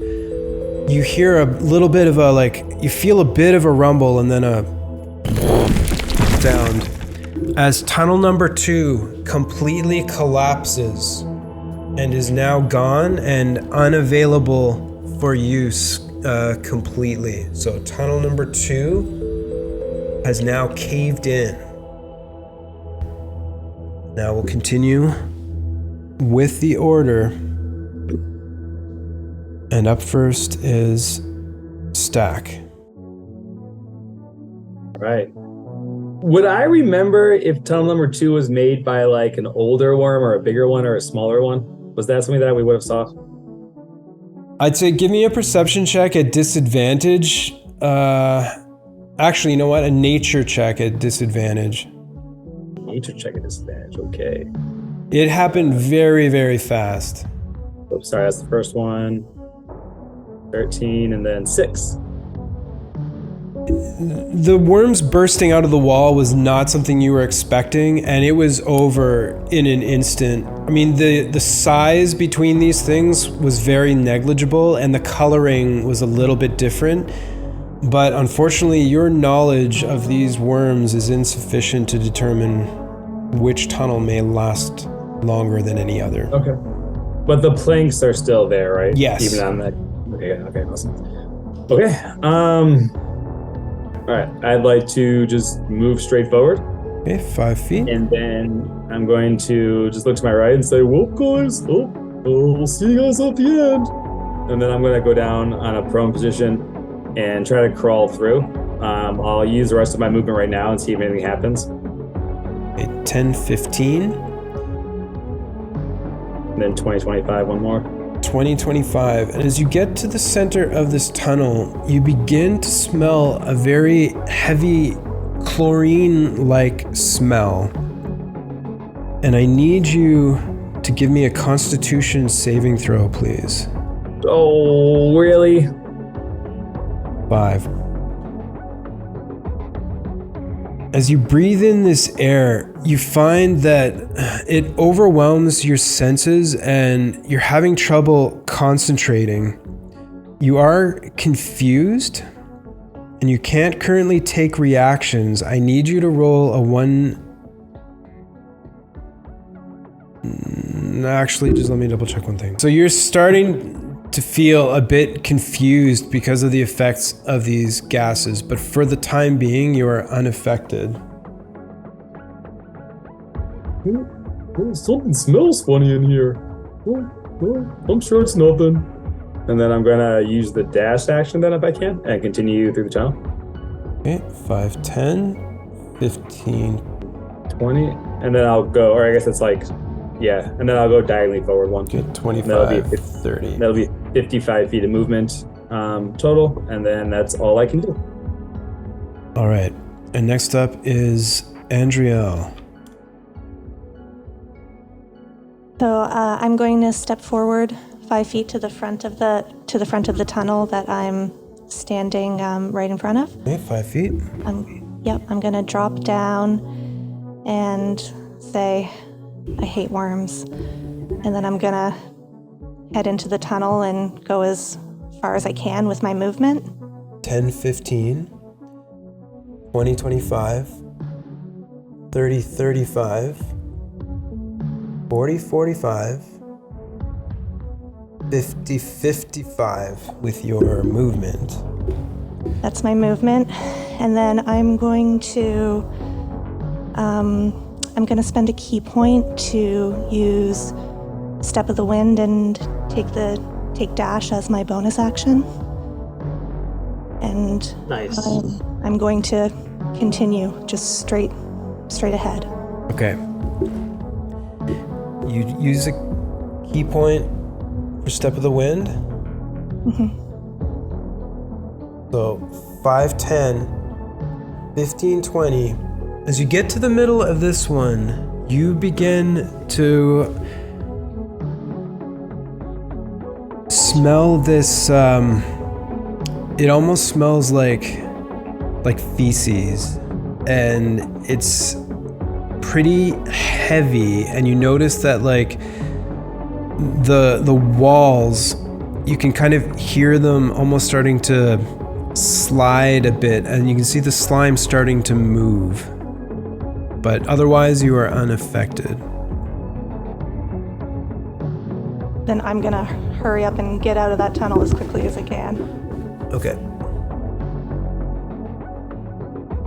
you hear a little bit of you feel a bit of a rumble and then a sound as tunnel number 2 completely collapses and is now gone and unavailable for use completely. So tunnel number 2 has now caved in. Now we'll continue with the order. And up first is Stack. Right. Would I remember if tunnel number 2 was made by like an older worm or a bigger one or a smaller one? Was that something that we would have saw? I'd say give me a perception check at disadvantage. Actually, you know what? A nature check at disadvantage. Nature check at disadvantage, okay. It happened very, very fast. Oh, sorry, that's the first one. 13 and then 6. The worms bursting out of the wall was not something you were expecting, and it was over in an instant. I mean, the size between these things was very negligible, and the coloring was a little bit different. But unfortunately, your knowledge of these worms is insufficient to determine which tunnel may last longer than any other. Okay. But the planks are still there, right? Yes. Even on that. Okay, awesome. Okay. All right, I'd like to just move straight forward. Okay, 5 feet. And then I'm going to just look to my right and say, well, guys, we'll see you guys at the end. And then I'm going to go down on a prone position and try to crawl through. I'll use the rest of my movement right now and see if anything happens. Okay, 10, 15. And then 20, 25, one more. 2025, and as you get to the center of this tunnel, you begin to smell a very heavy chlorine-like smell. And I need you to give me a Constitution saving throw, please. Oh, really? 5. As you breathe in this air, you find that it overwhelms your senses and you're having trouble concentrating. You are confused and you can't currently take reactions. I need you to roll a 1. Actually, just let me double check one thing. So you're starting to feel a bit confused because of the effects of these gases, but for the time being, you are unaffected. Oh, something smells funny in here. Oh, I'm sure it's nothing. And then I'm gonna use the dash action then if I can, and continue through the tunnel. Okay, 5, 10, 15, 20, and then I'll go, or I guess it's like, yeah, and then I'll go diagonally forward 1. Okay, 25, that'll be 30. That'll be 55 feet of movement total, and then that's all I can do. All right, and next up is Andriel. So I'm going to step forward 5 feet to the front of the tunnel that I'm standing right in front of. Okay, 5 feet. I'm going to drop down and say, I hate worms. And then I'm going to head into the tunnel and go as far as I can with my movement. 10, 15, 20, 25, 30, 35, 40, 45, 50, 55 with your movement. That's my movement. And then I'm going to spend a key point to use Step of the Wind and take dash as my bonus action. And Nice. I'm going to continue just straight ahead. Okay. you use a key point for Step of the Wind. Mhm. So 5, 10, 15, 20. As you get to the middle of this one, you begin to smell this, it almost smells like feces, and it's pretty heavy, and you notice that like the walls, you can kind of hear them almost starting to slide a bit, and you can see the slime starting to move, but otherwise you are unaffected. Then I'm gonna hurry up and get out of that tunnel as quickly as I can. Okay.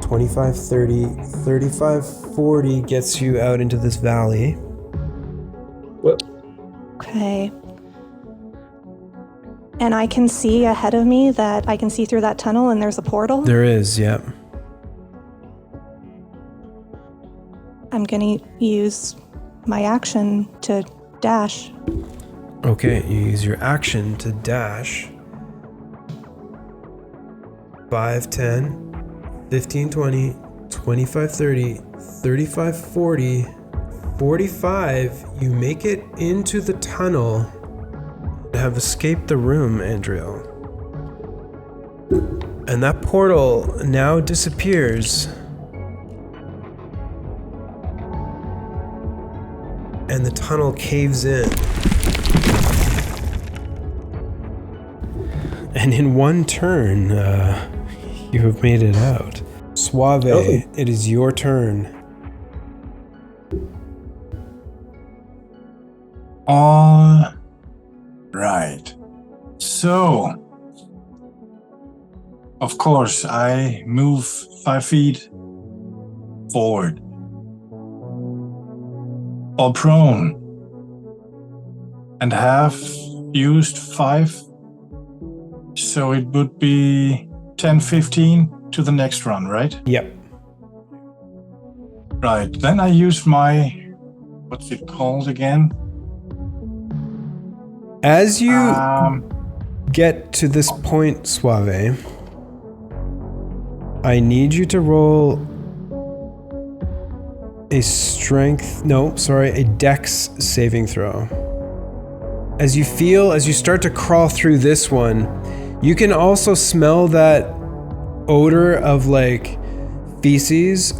25, 30, 35, 40 gets you out into this valley. What? Okay. And I can see ahead of me that I can see through that tunnel and there's a portal. There is, yep. I'm gonna use my action to dash. Okay, you use your action to dash. 5, 10, 15, 20, 25, 30, 35, 40, 45. You make it into the tunnel and have escaped the room, Andriel. And that portal now disappears. And the tunnel caves in. And in one turn, you have made it out. Suave, it is your turn. All right. So, of course, I move 5 feet forward. Or prone. And have used 5. So it would be 10, 15 to the next run, right? Yep. Right. Then I use my, what's it called again? As you get to this point, Suave, I need you to roll a dex saving throw. As you start to crawl through this one, you can also smell that odor of like feces,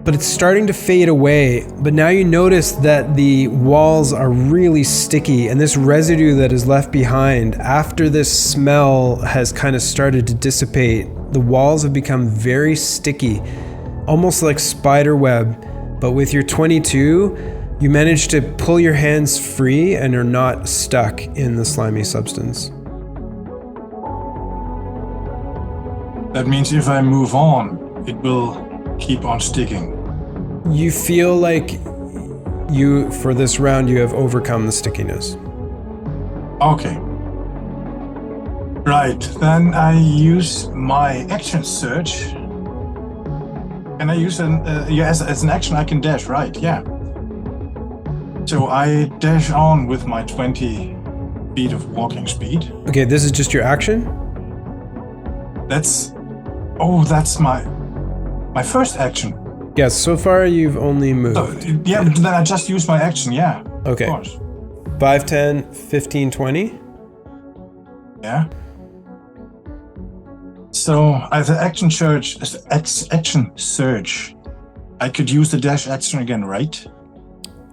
but it's starting to fade away. But now you notice that the walls are really sticky, and this residue that is left behind after this smell has kind of started to dissipate, the walls have become very sticky, almost like spider web. But with your 22, you manage to pull your hands free and are not stuck in the slimy substance. That means if I move on, it will keep on sticking. You feel like for this round, you have overcome the stickiness. Okay. Right, then I use my action surge. Can I use as an action I can dash, right? Yeah. So I dash on with my 20 feet of walking speed. Okay, this is just your action? That's my first action. Yes, so far you've only moved. So, yeah, but then I just use my action, yeah. Okay. Of course. 5, 10, 15, 20. Yeah. So as an action surge, I could use the dash action again, right?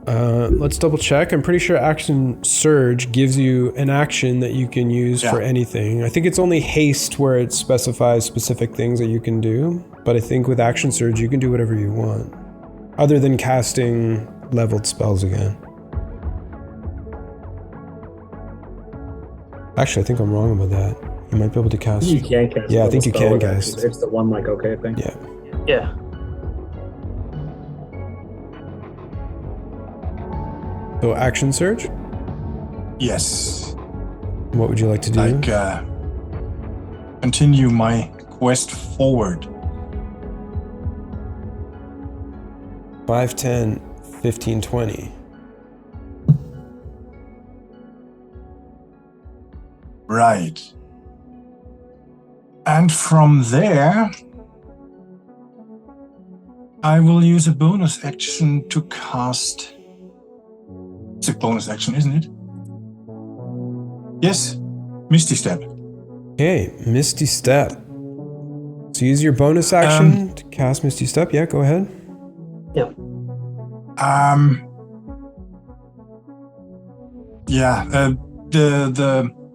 Let's double check. I'm pretty sure action surge gives you an action that you can use for anything. I think it's only haste where it specifies specific things that you can do. But I think with action surge, you can do whatever you want, other than casting leveled spells again. Actually, I think I'm wrong about that. You might be able to cast. You can cast. Yeah, I think you can cast. It's the one like okay thing. Yeah. Yeah. So action surge? Yes. What would you like to do? Like continue my quest forward. 5, 10, 15, 20. Right. And from there, I will use a bonus action to cast. It's a bonus action, isn't it? Yes, Misty Step. Okay, Misty Step. So use your bonus action to cast Misty Step. Yeah, go ahead. Yeah.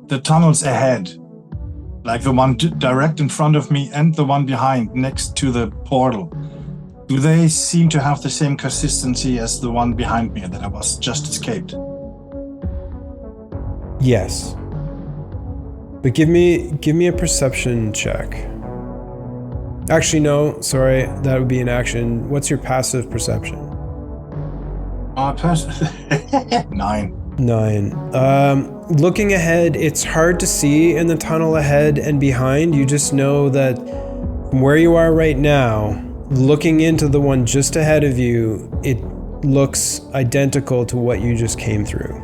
The tunnels ahead, like the one direct in front of me and the one behind, next to the portal. Do they seem to have the same consistency as the one behind me that I was just escaped? Yes. But give me a perception check. Actually, no. Sorry, that would be an action. What's your passive perception? 9. 9. Looking ahead, it's hard to see in the tunnel ahead and behind. You just know that from where you are right now, looking into the one just ahead of you, it looks identical to what you just came through.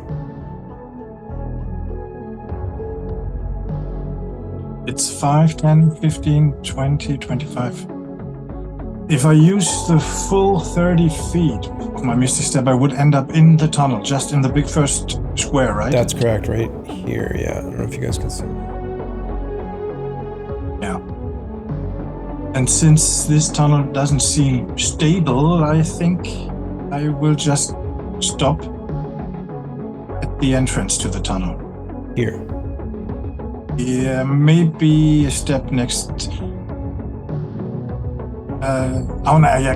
It's 5, 10, 15, 20, 25. If I use the full 30 feet of my Misty Step, I would end up in the tunnel, just in the big first square, right? That's correct, right here, yeah. I don't know if you guys can see. Yeah. And since this tunnel doesn't seem stable, I think I will just stop at the entrance to the tunnel. Here. Yeah, maybe a step next.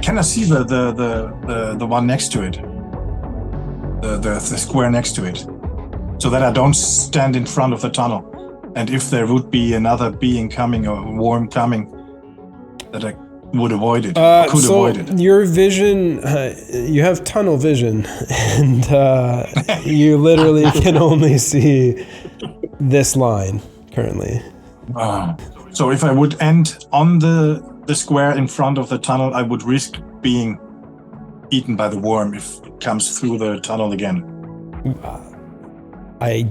Can I see the one next to it? The square next to it, so that I don't stand in front of the tunnel. And if there would be another being coming or worm coming, that I would avoid it. Could avoid it. Your vision, you have tunnel vision, and you literally can only see this line currently. So if I would end on the square in front of the tunnel, I would risk being eaten by the worm if it comes through the tunnel again. I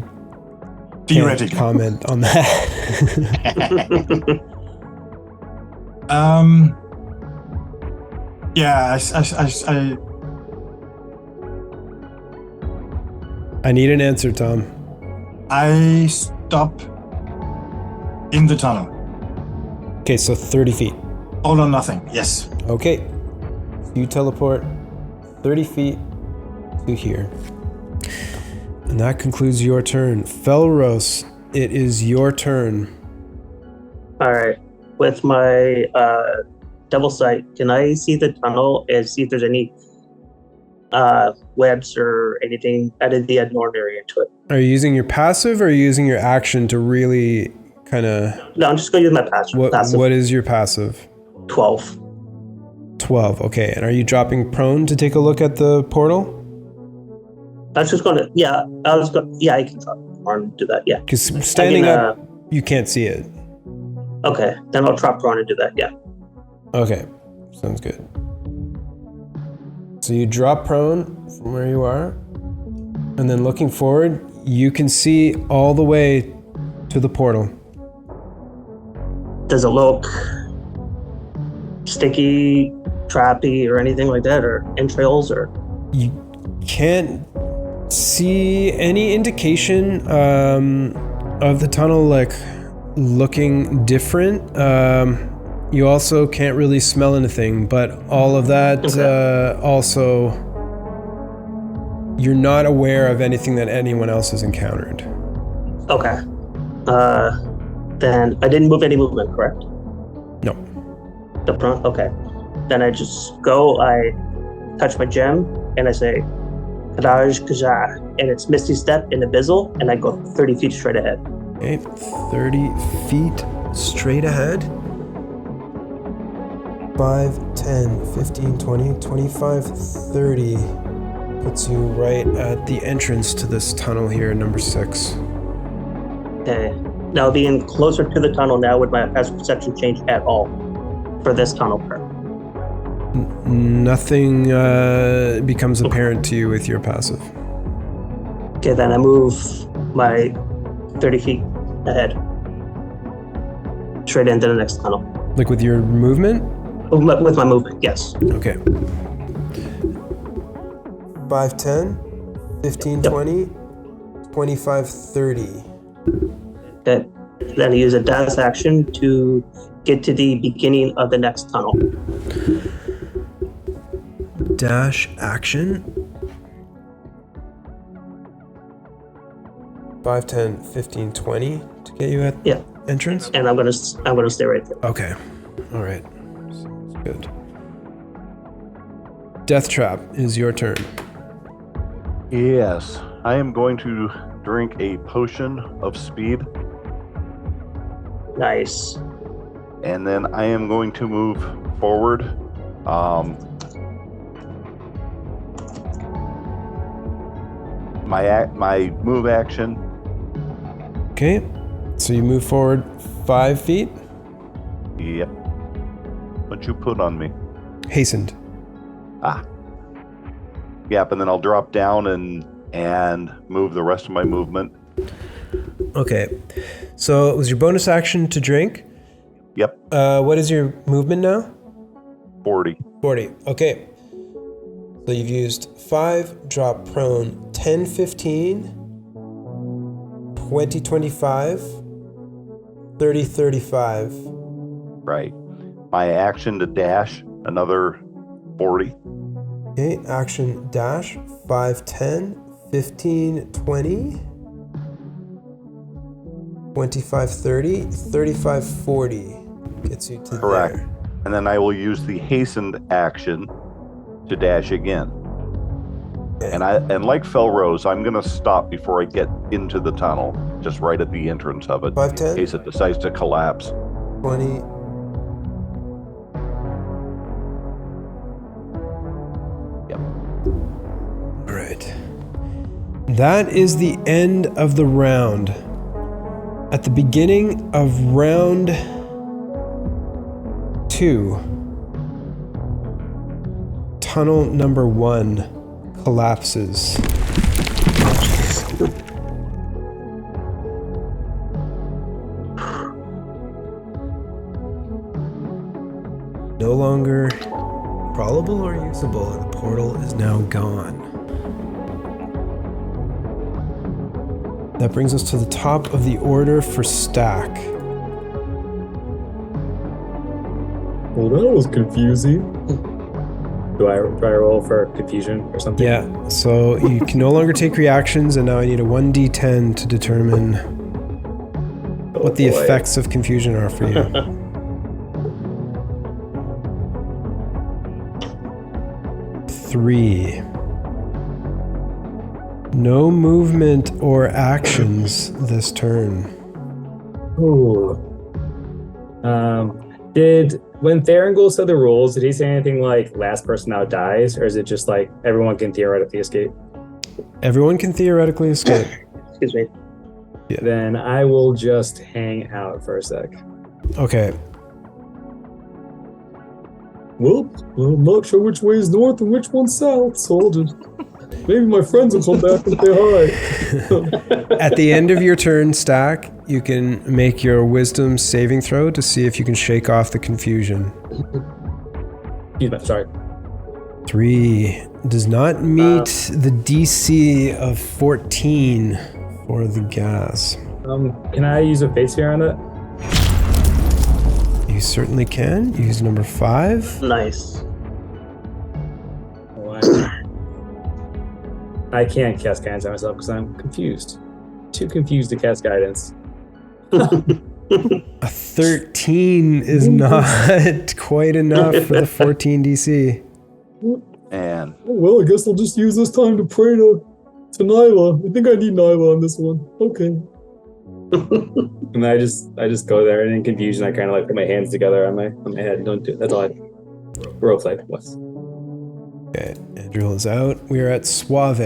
theoretically can't comment on that. I need an answer, Tom. I stop in the tunnel. Okay, so 30 feet. All or nothing, yes. Okay. So you teleport 30 feet to here. And that concludes your turn. Felros, it is your turn. All right. With my double sight, can I see the tunnel and see if there's any webs or anything out of the ordinary into it? Are you using your passive or are you using your action to really kind of... No, I'm just going to use my passive. What is your passive? 12. 12, okay. And are you dropping prone to take a look at the portal? I was just going to... I can drop prone and do that, yeah. Because standing up, you can't see it. Okay, then I'll drop prone and do that, yeah. Okay, sounds good. So you drop prone from where you are, and then looking forward, you can see all the way to the portal. Does it look sticky, trappy, or anything like that, or entrails, or? You can't see any indication of the tunnel like looking different. You also can't really smell anything, but all of that also, you're not aware of anything that anyone else has encountered. Okay. Then I didn't move any movement, correct? No. The front? Okay. Then I just go, I touch my gem, and I say, Kadaj Kaja, and it's Misty Step in Abyssal, and I go 30 feet straight ahead. Okay, 30 feet straight ahead. 5, 10, 15, 20, 25, 30. Puts you right at the entrance to this tunnel here, number 6. Okay. Now being closer to the tunnel now, would my passive perception change at all for this tunnel part? Nothing becomes apparent to you with your passive. Okay, then I move my 30 feet ahead. Straight into the next tunnel. Like with your movement? With my movement, yes. Okay. 5, 10, 15, Yep. 20, 25, 30. Okay. Then I use a dash action to get to the beginning of the next tunnel. Dash action. 5, 10, 15, 20 to get you at Yeah. entrance? And I'm gonna stay right there. Okay. All right. Sounds good. Death Trap is your turn. Yes, I am going to drink a potion of speed, Nice. and then I am going to move forward. My move action. Okay. So you move forward 5 feet. Yep. What you put on me? Hastened. Yep, and then I'll drop down and move the rest of my movement. Okay. So it was your bonus action to drink. Yep, What is your movement now? 40. 40. Okay. So you've used 5, drop prone, 10, 15, 20, 25, 30, 35. Right. My action to dash, another 40. Okay, action dash, 5, 10, 15, 20, 25, 30, 35, 40. Gets you to Correct. there. And then I will use the hastened action to dash again. And like Felrose, I'm gonna stop before I get into the tunnel, just right at the entrance of it, 5, 10, in case it decides to collapse. 20. Yep. All right. That is the end of the round. At the beginning of round 2, tunnel number 1 collapses. No longer crawlable or usable, and the portal is now gone. That brings us to the top of the order for stack. Well, that was confusing. Do I roll for confusion or something? Yeah, so you can no longer take reactions, and now I need a 1d10 to determine what the boy. effects of confusion are for you. 3. No movement or actions this turn. Ooh. When Theringle said the rules, did he say anything like last person out dies, or is it just like everyone can theoretically escape? Everyone can theoretically escape. Excuse me. Then I will just hang out for a sec. Okay. Well, I'm not sure which way is north and which one's south, so I'll just... Maybe my friends will come back and say hi. At the end of your turn, Stack, you can make your wisdom saving throw to see if you can shake off the confusion. Sorry. 3 does not meet the DC of 14 for the gas. Can I use a fate sphere on that? You certainly can. Use number 5. Nice. I can't cast guidance on myself because I'm confused. Too confused to cast guidance. A 13 is not quite enough for the 14 DC. And Oh, well, I guess I'll just use this time to pray to Nyla. I think I need Nyla on this one. Okay. And I just go there and in confusion I kind of like put my hands together on my head. Don't do it. That's all I roleplay was. Okay, Andrew is out. We are at Suave.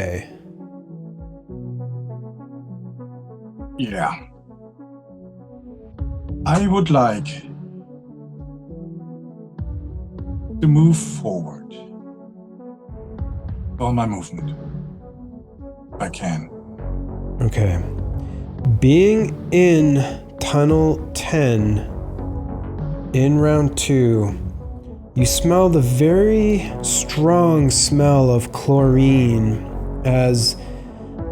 Yeah. I would like to move forward. All my movement. If I can. Okay. Being in Tunnel 10 in round 2, you smell the very strong smell of chlorine as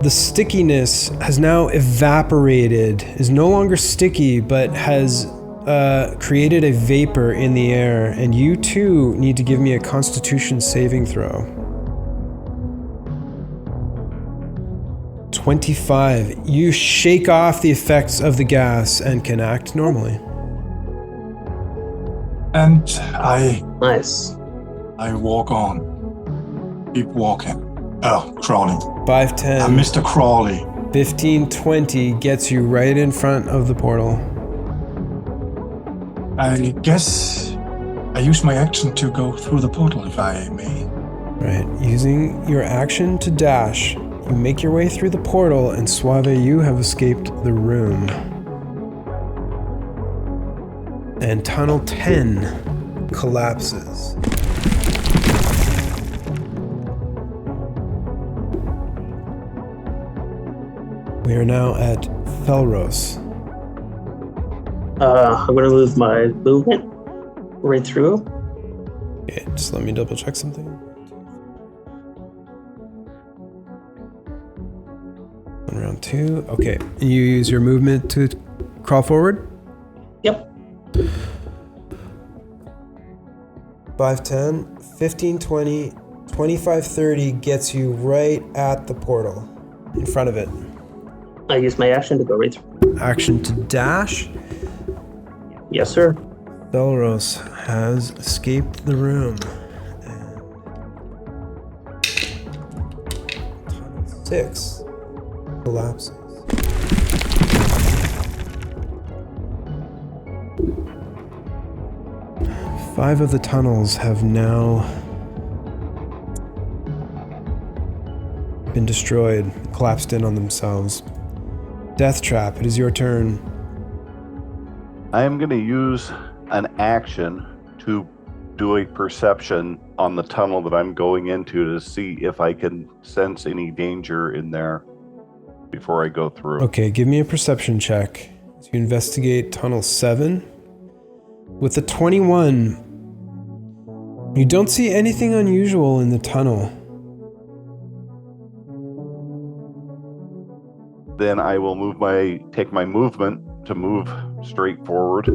the stickiness has now evaporated, is no longer sticky, but has created a vapor in the air, and you too need to give me a Constitution saving throw. 25. You shake off the effects of the gas and can act normally. And I Nice. walk on. Keep walking. Oh, crawling. 5, 10. I'm Mr. Crawley. 15, 20 gets you right in front of the portal. I guess I use my action to go through the portal, if I may. Right. Using your action to dash, you make your way through the portal, and Suave, you have escaped the room. And Tunnel 10 collapses. We are now at Felros. I'm gonna move my movement right through. Okay, just let me double check something. On round 2. Okay, and you use your movement to crawl forward? Yep. 5, 10, 15, 20, 25, 30 gets you right at the portal, in front of it. I use my action to go right through. Action to dash. Yes, sir. Belros has escaped the room. And Tunnel 6 collapses. Five of the tunnels have now been destroyed, collapsed in on themselves. Death Trap, it is your turn. I am going to use an action to do a perception on the tunnel that I'm going into to see if I can sense any danger in there before I go through. Okay, give me a perception check to investigate Tunnel 7. With a 21, you don't see anything unusual in the tunnel. Then I will take my movement to move straight forward.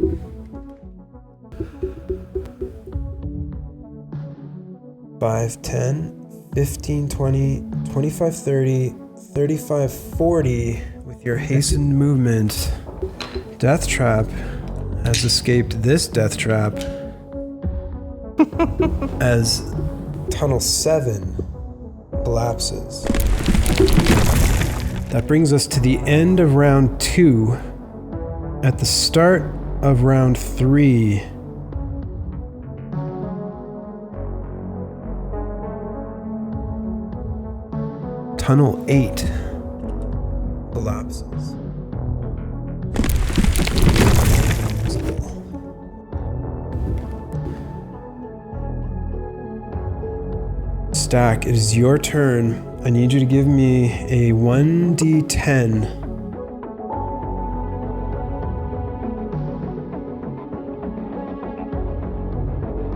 Five, 10, 15, 20, 25, 30, 35, 40. With your hastened movement, Death Trap has escaped this death trap as Tunnel 7 collapses. That brings us to the end of round 2. At the start of round 3, Tunnel 8 collapses. Stack, it is your turn. I need you to give me a 1d10.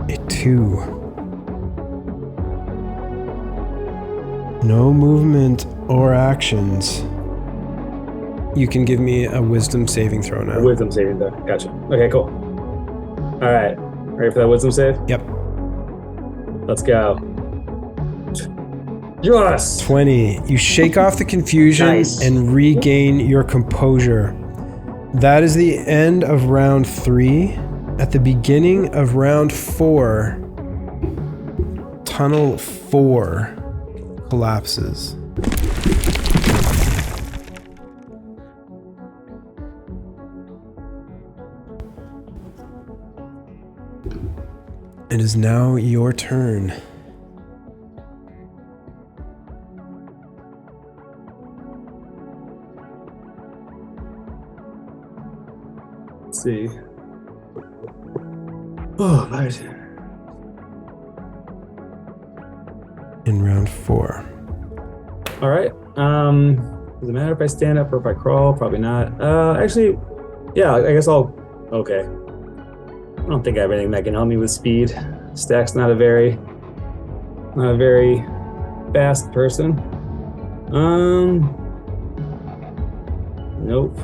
A 2. No movement or actions. You can give me a wisdom saving throw now. Wisdom saving throw. Gotcha. Okay, cool. All right. Ready for that wisdom save? Yep. Let's go. Yes! 20. You shake off the confusion Nice. and regain your composure. That is the end of round 3. At the beginning of round 4, Tunnel 4 collapses. It is now your turn. Let's see. Oh, right. In round 4. All right. Does it matter if I stand up or if I crawl? Probably not. Actually, yeah, I guess I'll... Okay. I don't think I have anything that can help me with speed. Stack's not a very fast person. Nope.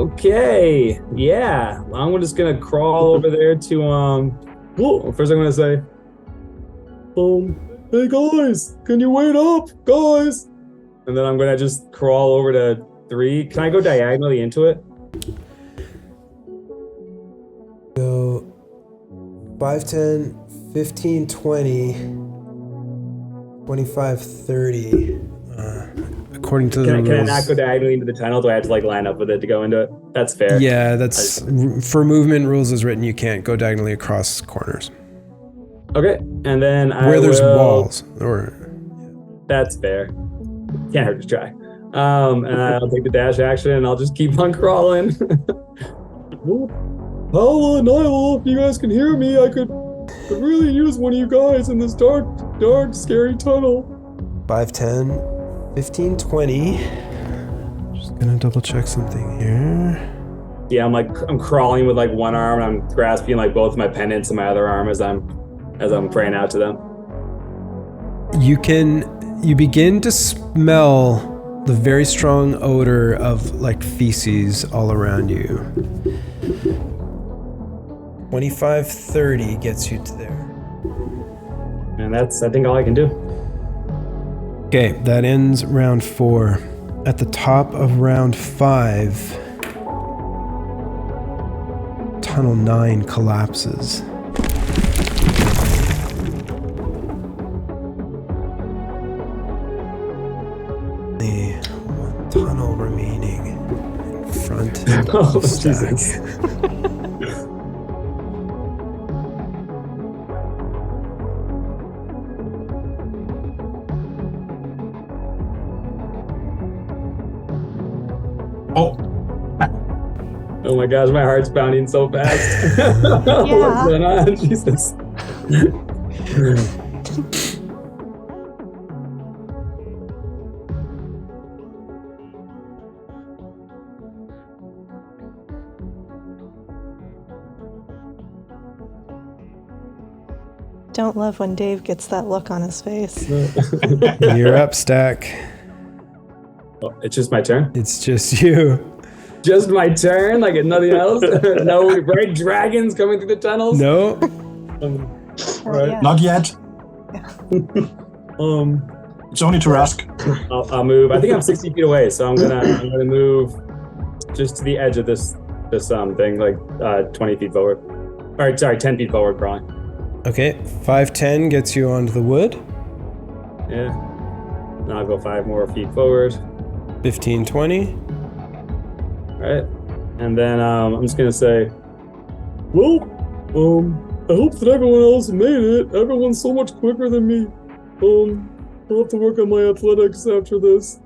Okay. Yeah. I'm just gonna crawl over there to first I'm gonna say, hey guys, can you wait up, guys? And then I'm gonna just crawl over to 3. Can I go diagonally into it? Go 5, 10, 15, 20, 25, 30. According to the rules. Can I not go diagonally into the tunnel? Do I have to like line up with it to go into it? That's fair. Yeah, that's for movement rules as written. You can't go diagonally across corners. Okay, and then where there's walls or. That's fair. Can't hurt to try. And I'll take the dash action and I'll just keep on crawling. Paula and Nyla, if you guys can hear me, I could really use one of you guys in this dark, scary tunnel. 5, 10, 15, 20. Just gonna double check something here. Yeah, I'm crawling with like one arm and I'm grasping like both my pendants in my other arm as I'm praying out to them. You begin to smell the very strong odor of like feces all around you. 25, 30 gets you to there. And that's, I think, all I can do. Okay, that ends round 4. At the top of round 5, tunnel 9 collapses. Only one tunnel remaining in front of the stack. Jesus. Oh my gosh, my heart's pounding so fast. What's going on? Jesus. Don't love when Dave gets that look on his face. You're up, Stack. Oh, it's just my turn? It's just you. Just my turn? Like nothing else? No red dragons coming through the tunnels? No. Right. Yeah. Not yet. It's only to ask. I'll move. I think I'm 60 feet away, so I'm gonna move just to the edge of this thing, like 20 feet forward. Or sorry, 10 feet forward, crawling. Okay, 5, 10 gets you onto the wood. Yeah. Now I'll go 5 more feet forward. 15, 20. Right. And then I'm just gonna say, well, I hope that everyone else made it. Everyone's so much quicker than me. I'll have to work on my athletics after this.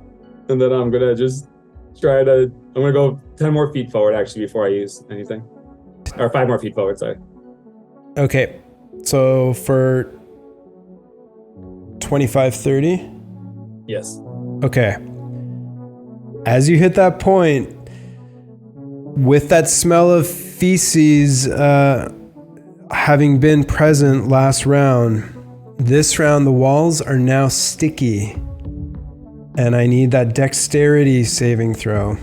and then I'm gonna just I'm gonna go 10 more feet forward actually before I use anything. Or 5 more feet forward, sorry. Okay, so for 25, 30? Yes. Okay. As you hit that point, with that smell of feces having been present last round, this round the walls are now sticky. And I need that dexterity saving throw.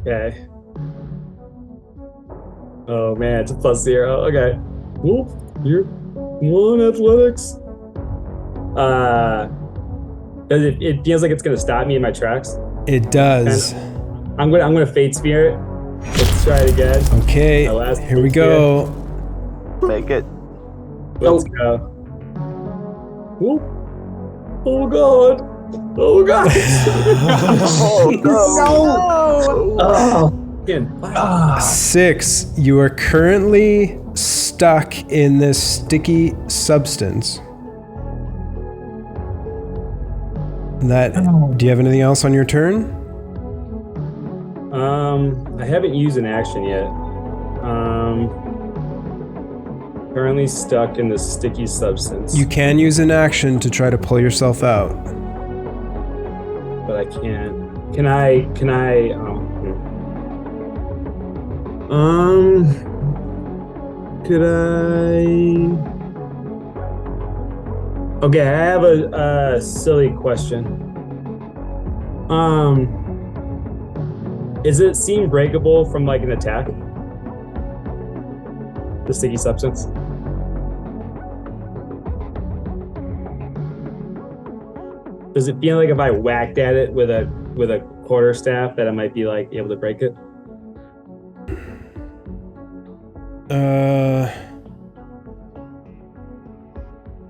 Okay. Oh man, it's a +0. Okay. Well, you're 1 athletics. It feels like it's gonna stop me in my tracks. It does. And I'm gonna Fate Spear it. Let's try it again. Okay, here we go. Make it. Let's go. Well, oh god. Oh god. Oh no! Oh. 6. You are currently stuck in this sticky substance. Do you have anything else on your turn? I haven't used an action yet. currently stuck in the sticky substance. You can use an action to try to pull yourself out. But I can't. Can I? Could I? Okay, I have a silly question. Is it seem breakable from like an attack? The sticky substance. Does it feel like if I whacked at it with a quarterstaff that I might be like able to break it?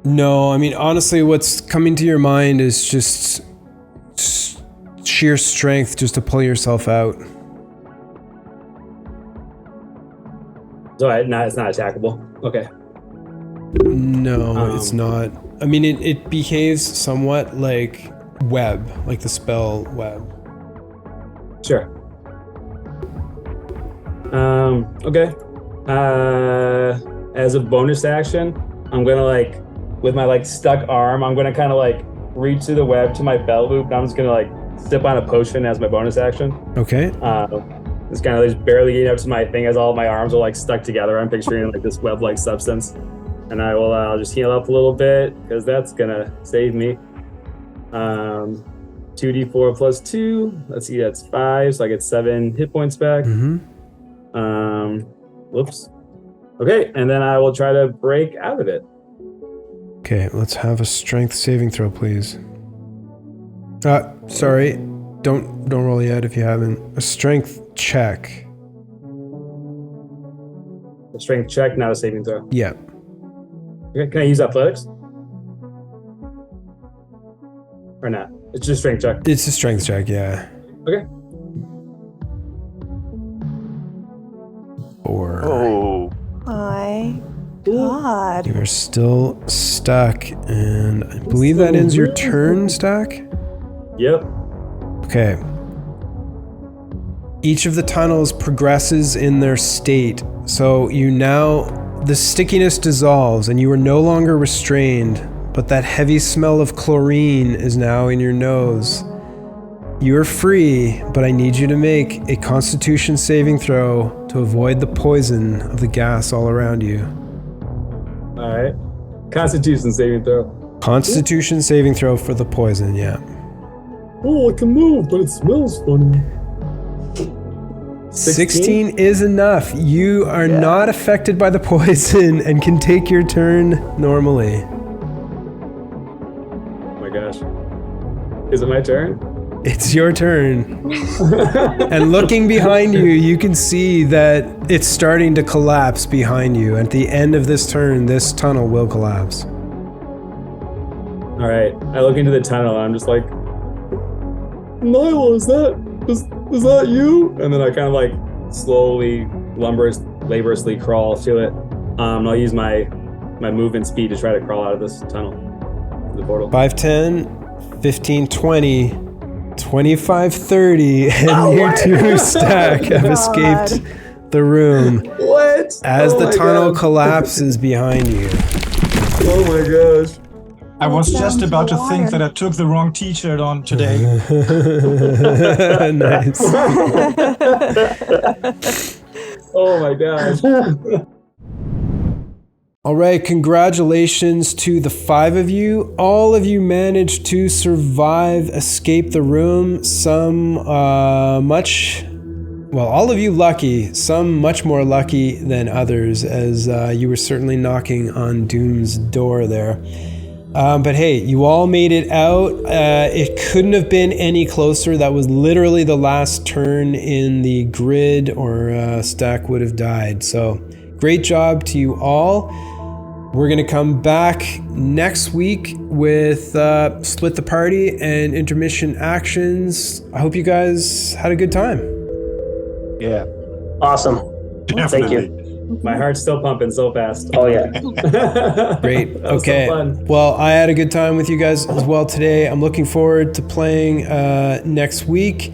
No, I mean, honestly, what's coming to your mind is just sheer strength just to pull yourself out. So it's not attackable. Okay. No, it's not. I mean, it behaves somewhat like web, like the spell web. Sure. Okay. As a bonus action, I'm gonna like, with my like stuck arm, I'm gonna kind of like reach through the web to my belt loop, and I'm just gonna like sip on a potion as my bonus action. Okay. It's kind of like just barely getting up to my thing as all of my arms are like stuck together. I'm picturing like this web-like substance, and I'll just heal up a little bit because that's gonna save me. 2d4 plus 2. Let's see, that's 5, so I get 7 hit points back. Whoops. Okay, and then I will try to break out of it. Okay, let's have a strength saving throw, please. Sorry. Don't roll yet if you haven't. A strength check. A strength check, not a saving throw. Yeah. Okay, can I use athletics? Or not? It's just strength check. It's a strength check, yeah. Okay. 4. Oh. My God. You are still stuck, and I believe that ends your turn, Stack? Yep. Okay. Each of the tunnels progresses in their state, so the stickiness dissolves and you are no longer restrained, but that heavy smell of chlorine is now in your nose. You are free, but I need you to make a Constitution saving throw to avoid the poison of the gas all around you. All right. Constitution saving throw. Constitution saving throw for the poison, yeah. Oh, I can move, but it smells funny. 16 is enough. You are not affected by the poison and can take your turn normally. Oh my gosh. Is it my turn? It's your turn. And looking behind you, you can see that it's starting to collapse behind you. At the end of this turn, this tunnel will collapse. All right. I look into the tunnel and I'm just like, Nyla, is that you? and then I kind of like slowly, laboriously crawl to it. I'll use my movement speed to try to crawl out of this tunnel, the portal. 5, 10, 15, 20, 25, 30, and you two Stack have escaped the room. What? As the tunnel collapses behind you. Oh my gosh. I was just about to think that I took the wrong t-shirt on today. Nice. Oh my gosh. All right, congratulations to the 5 of you. All of you managed to survive, escape the room. Some all of you lucky, some much more lucky than others, as you were certainly knocking on Doom's door there. But hey, you all made it out. It couldn't have been any closer. That was literally the last turn in the grid, or Stack would have died. So great job to you all. We're going to come back next week with Split the Party and Intermission actions. I hope you guys had a good time. Yeah. Awesome. Definitely. Thank you. My heart's still pumping so fast. Oh, yeah. Great. That was Okay. so fun. Well, I had a good time with you guys as well today. I'm looking forward to playing next week.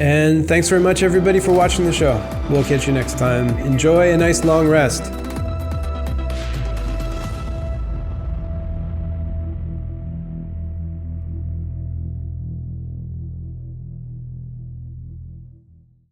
And thanks very much, everybody, for watching the show. We'll catch you next time. Enjoy a nice long rest.